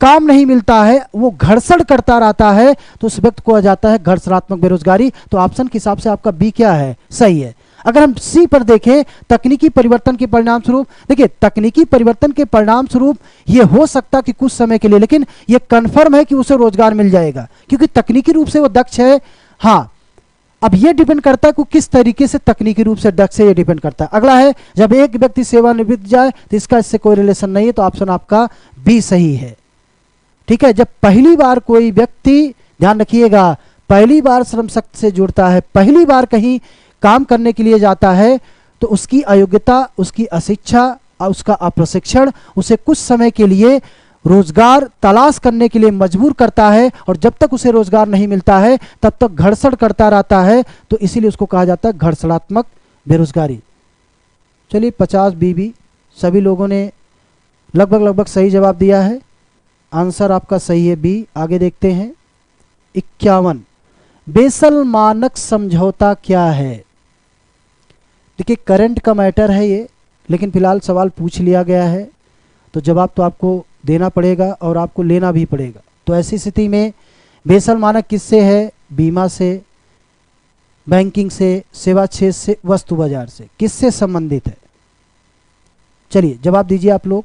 काम नहीं मिलता है, वो घर्षण करता रहता है, तो उस व्यक्ति को आ जाता है घर्षणात्मक बेरोजगारी। तो ऑप्शन के हिसाब से आपका बी क्या है? सही है। अगर हम सी पर देखें, तकनीकी परिवर्तन के परिणाम स्वरूप, देखिए तकनीकी परिवर्तन के परिणाम स्वरूप ये हो सकता कि कुछ समय के लिए, लेकिन ये कंफर्म है कि उसे रोजगार मिल जाएगा क्योंकि तकनीकी रूप से वो दक्ष है। हाँ, अब ये डिपेंड करता है कि किस तरीके से तकनीकी रूप से दक्ष है, ये डिपेंड करता है। अगला है, जब एक व्यक्ति सेवानिवृत्त जाए तो इसका इससे कोई रिलेशन नहीं है, तो ऑप्शन आपका बी सही है, ठीक है। जब पहली बार कोई व्यक्ति, ध्यान रखिएगा, पहली बार श्रम शक्ति से जुड़ता है, पहली बार कहीं काम करने के लिए जाता है, तो उसकी अयोग्यता, उसकी अशिक्षा और उसका अप्रशिक्षण उसे कुछ समय के लिए रोजगार तलाश करने के लिए मजबूर करता है, और जब तक उसे रोजगार नहीं मिलता है तब तक घर्षण करता रहता है, तो इसीलिए उसको कहा जाता है घर्षणात्मक बेरोजगारी। चलिए 50 बीबी, सभी लोगों ने लगभग सही जवाब दिया है, आंसर आपका सही है बी। आगे देखते हैं 51, बेसल मानक समझौता क्या है? देखिए करंट का मैटर है ये, लेकिन फिलहाल सवाल पूछ लिया गया है तो जवाब तो आपको देना पड़ेगा और आपको लेना भी पड़ेगा। तो ऐसी स्थिति में बेसल मानक किससे है? बीमा से, बैंकिंग से, सेवा क्षेत्र से, वस्तु बाजार से, किससे संबंधित है? चलिए जवाब दीजिए आप लोग,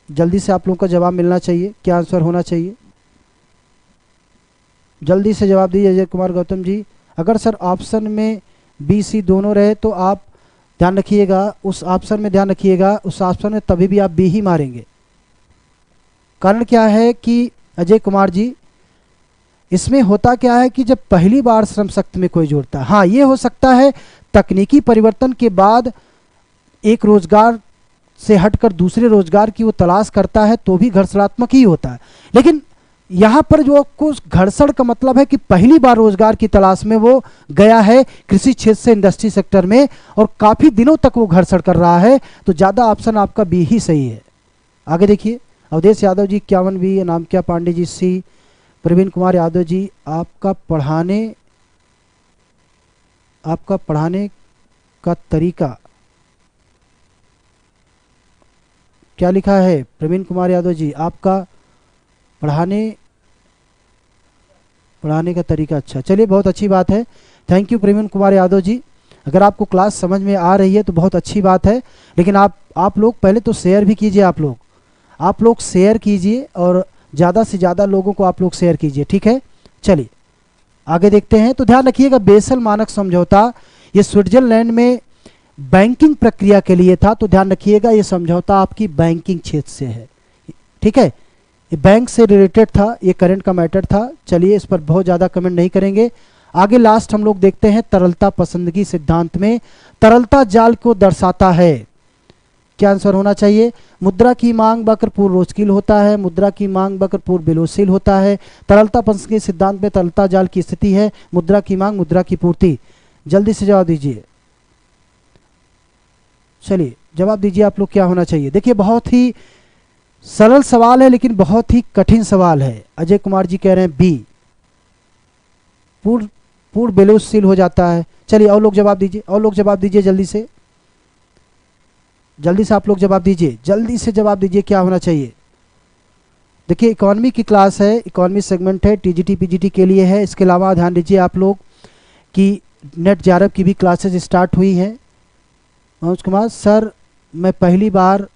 जल्दी से आप लोगों का जवाब मिलना चाहिए। क्या आंसर होना चाहिए? जल्दी से जवाब दीजिए। अजय कुमार गौतम जी, अगर सर ऑप्शन में बी सी दोनों रहे तो आप ध्यान रखिएगा, उस ऑप्शन में ध्यान रखिएगा, उस ऑप्शन में तभी भी आप बी ही मारेंगे। कारण क्या है कि अजय कुमार जी, इसमें होता क्या है कि जब पहली बार श्रम शक्ति में कोई जुड़ता है, हाँ ये हो सकता है तकनीकी परिवर्तन के बाद एक रोजगार से हटकर दूसरे रोजगार की वो तलाश करता है तो भी घर्षणात्मक ही होता है। लेकिन यहाँ पर जो कुछ घर्षण का मतलब है कि पहली बार रोजगार की तलाश में वो गया है कृषि क्षेत्र से इंडस्ट्री सेक्टर में, और काफी दिनों तक वो घर्षण कर रहा है, तो ज्यादा ऑप्शन आपका बी ही सही है। आगे देखिए, अवधेश यादव जी 51 बी, अनामिका पांडे जी सी, प्रवीण कुमार यादव जी, आपका पढ़ाने का तरीका क्या लिखा है? प्रवीण कुमार यादव जी, आपका पढ़ाने का तरीका अच्छा, चलिए बहुत अच्छी बात है। थैंक यू प्रवीण कुमार यादव जी। अगर आपको क्लास समझ में आ रही है तो बहुत अच्छी बात है, लेकिन आप लोग पहले तो शेयर भी कीजिए। आप लोग शेयर कीजिए और ज़्यादा से ज़्यादा लोगों को आप लोग शेयर कीजिए, ठीक है। चलिए आगे देखते हैं। तो ध्यान रखिएगा, बेसल मानक समझौता ये स्विट्जरलैंड में बैंकिंग प्रक्रिया के लिए था, तो ध्यान रखिएगा ये समझौता आपकी बैंकिंग क्षेत्र से है, ठीक है। ये बैंक से रिलेटेड था, ये करंट का मैटर था। चलिए इस पर बहुत ज़्यादा कमेंट नहीं करेंगे। आगे लास्ट हम लोग देखते हैं, तरलता पसंदगी सिद्धांत में तरलता जाल को दर्शाता है। क्या आंसर होना चाहिए? मुद्रा की मांग वक्र पूर्व रोचकील होता है, मुद्रा की मांग वक्र पूर्व विलोपशील होता है। तरलता पसंदगी सिद्धांत में तरलता जाल की स्थिति है मुद्रा की मांग, मुद्रा की पूर्ति। जल्दी से जवाब दीजिए। चलिए जवाब दीजिए आप लोग, क्या होना चाहिए? देखिए बहुत ही सरल सवाल है लेकिन बहुत ही कठिन सवाल है। अजय कुमार जी कह रहे हैं बी, पूर्व विलोपशील हो जाता है। चलिए और लोग जवाब दीजिए, और लोग जवाब दीजिए जल्दी से, जल्दी से आप लोग जवाब दीजिए, जल्दी से जवाब दीजिए क्या होना चाहिए। देखिए इकोनॉमी की क्लास है, इकोनॉमी सेगमेंट है, टीजीटी पीजीटी के लिए है। इसके अलावा ध्यान दीजिए आप लोग कि नेट जेआरएफ की भी क्लासेज स्टार्ट हुई हैं। मनोज कुमार सर मैं पहली बार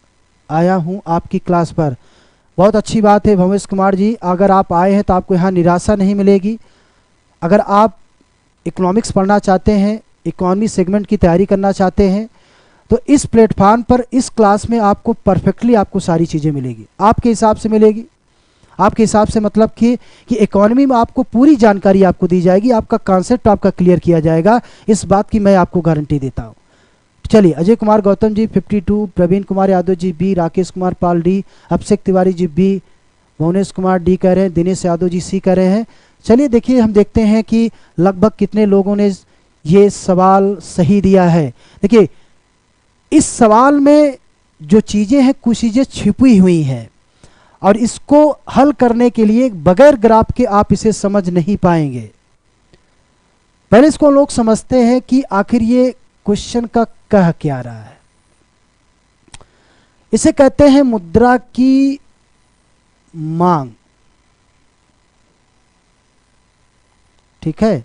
आया हूं आपकी क्लास पर, बहुत अच्छी बात है भवेश कुमार जी। अगर आप आए हैं तो आपको यहाँ निराशा नहीं मिलेगी। अगर आप इकोनॉमिक्स पढ़ना चाहते हैं, इकोनॉमी सेगमेंट की तैयारी करना चाहते हैं, तो इस प्लेटफॉर्म पर इस क्लास में आपको परफेक्टली आपको सारी चीज़ें मिलेगी, आपके हिसाब से मिलेगी। आपके हिसाब से मतलब कि इकोनॉमी में आपको पूरी जानकारी आपको दी जाएगी, आपका कॉन्सेप्ट आपका क्लियर किया जाएगा, इस बात की मैं आपको गारंटी देता हूँ। चलिए Ajay Kumar Gautam ji 52, Praveen Kumar Yadav ji B, Rakesh Kumar Pal D, Abhishek Tiwari ji B, Bhuvnesh Kumar D कह रहे हैं, दिनेश यादव जी सी कह रहे हैं। चलिए देखिए हम देखते हैं कि लगभग कितने लोगों ने ये सवाल सही दिया है। देखिए इस सवाल में जो चीज़ें हैं कुछ चीज़ें छिपी हुई हैं और इसको हल करने के लिए बगैर ग्राफ के आप इसे समझ नहीं पाएंगे। पहले इसको लोग समझते हैं कि आखिर ये क्वेश्चन का कह क्या रहा है। इसे कहते हैं मुद्रा की मांग, ठीक है।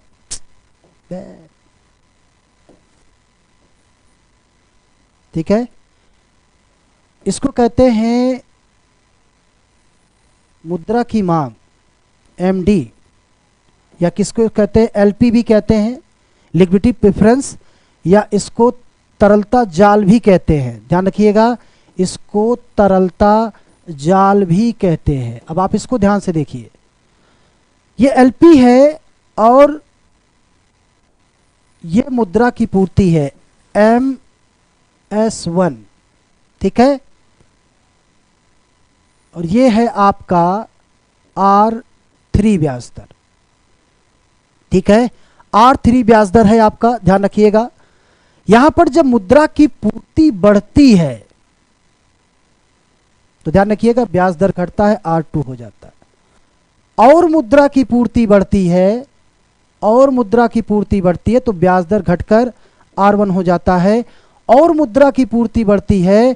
ठीक है, इसको कहते हैं मुद्रा की मांग, एमडी, या किसको कहते हैं एलपी भी कहते हैं, लिक्विडिटी प्रेफरेंस, या इसको तरलता जाल भी कहते हैं। ध्यान रखिएगा, इसको तरलता जाल भी कहते हैं। अब आप इसको ध्यान से देखिए, ये एलपी है और ये मुद्रा की पूर्ति है MS1, ठीक है, और ये है आपका R3 ब्याज दर, ठीक है। R3 ब्याज दर है आपका, ध्यान रखिएगा। यहां पर जब मुद्रा की पूर्ति बढ़ती है तो ध्यान रखिएगा ब्याज दर घटता है, R2 हो जाता है। और मुद्रा की पूर्ति बढ़ती है, और मुद्रा की पूर्ति बढ़ती है तो ब्याज दर घटकर R1 हो जाता है। और मुद्रा की पूर्ति बढ़ती है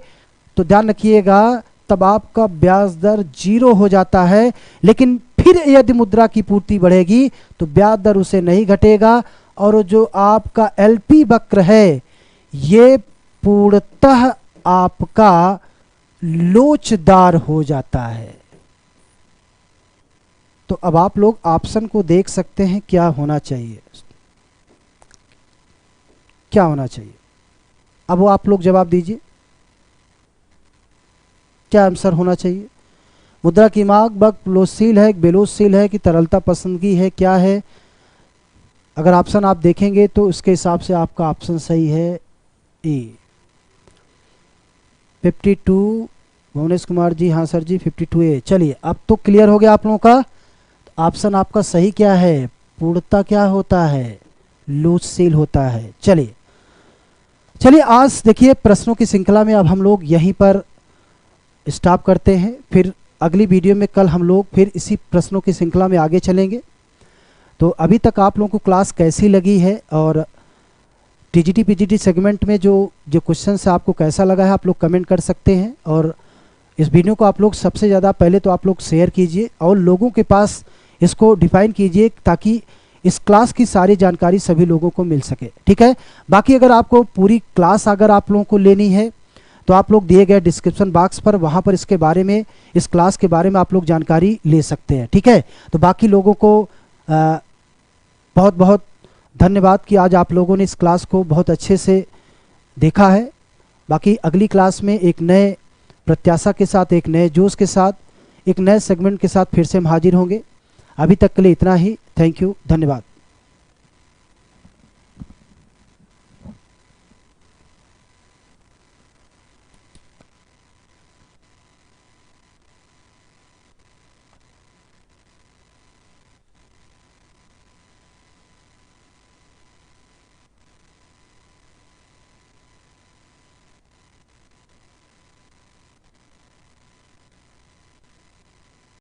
तो ध्यान रखिएगा तब आपका ब्याज दर 0 हो जाता है। लेकिन फिर यदि मुद्रा की पूर्ति बढ़ेगी तो ब्याज दर उसे नहीं घटेगा और जो आपका एलपी वक्र है ये पूर्णतः आपका लोचदार हो जाता है। तो अब आप लोग ऑप्शन को देख सकते हैं क्या होना चाहिए, क्या होना चाहिए। अब वो आप लोग जवाब दीजिए, क्या आंसर होना चाहिए। मुद्रा की मांग विलोपशील है, विलोपशील है कि तरलता पसंदगी है, क्या है। अगर ऑप्शन आप देखेंगे तो उसके हिसाब से आपका ऑप्शन सही है ए। 52 भुवनेश कुमार जी, हाँ सर जी 52A। चलिए अब तो क्लियर हो गया आप लोगों का। ऑप्शन आपका सही क्या है, पूर्णता क्या होता है, लूजशील होता है। चलिए चलिए आज देखिए प्रश्नों की श्रृंखला में अब हम लोग यहीं पर स्टॉप करते हैं, फिर अगली वीडियो में कल हम लोग फिर इसी प्रश्नों की श्रृंखला में आगे चलेंगे। तो अभी तक आप लोगों को क्लास कैसी लगी है और टीजीटी पीजीटी सेगमेंट में जो क्वेश्चन है आपको कैसा लगा है, आप लोग कमेंट कर सकते हैं। और इस वीडियो को आप लोग सबसे ज़्यादा पहले तो आप लोग शेयर कीजिए और लोगों के पास इसको डिफाइन कीजिए ताकि इस क्लास की सारी जानकारी सभी लोगों को मिल सके, ठीक है। बाकी अगर आपको पूरी क्लास अगर आप लोगों को लेनी है तो आप लोग दिए गए डिस्क्रिप्शन बॉक्स पर वहाँ पर इसके बारे में, इस क्लास के बारे में आप लोग जानकारी ले सकते हैं, ठीक है। तो बाकी लोगों को बहुत बहुत धन्यवाद कि आज आप लोगों ने इस क्लास को बहुत अच्छे से देखा है। बाकी अगली क्लास में एक नए प्रत्याशा के साथ, एक नए जोश के साथ एक नए सेगमेंट के साथ फिर से हम हाजिर होंगे। अभी तक के लिए इतना ही। थैंक यू, धन्यवाद।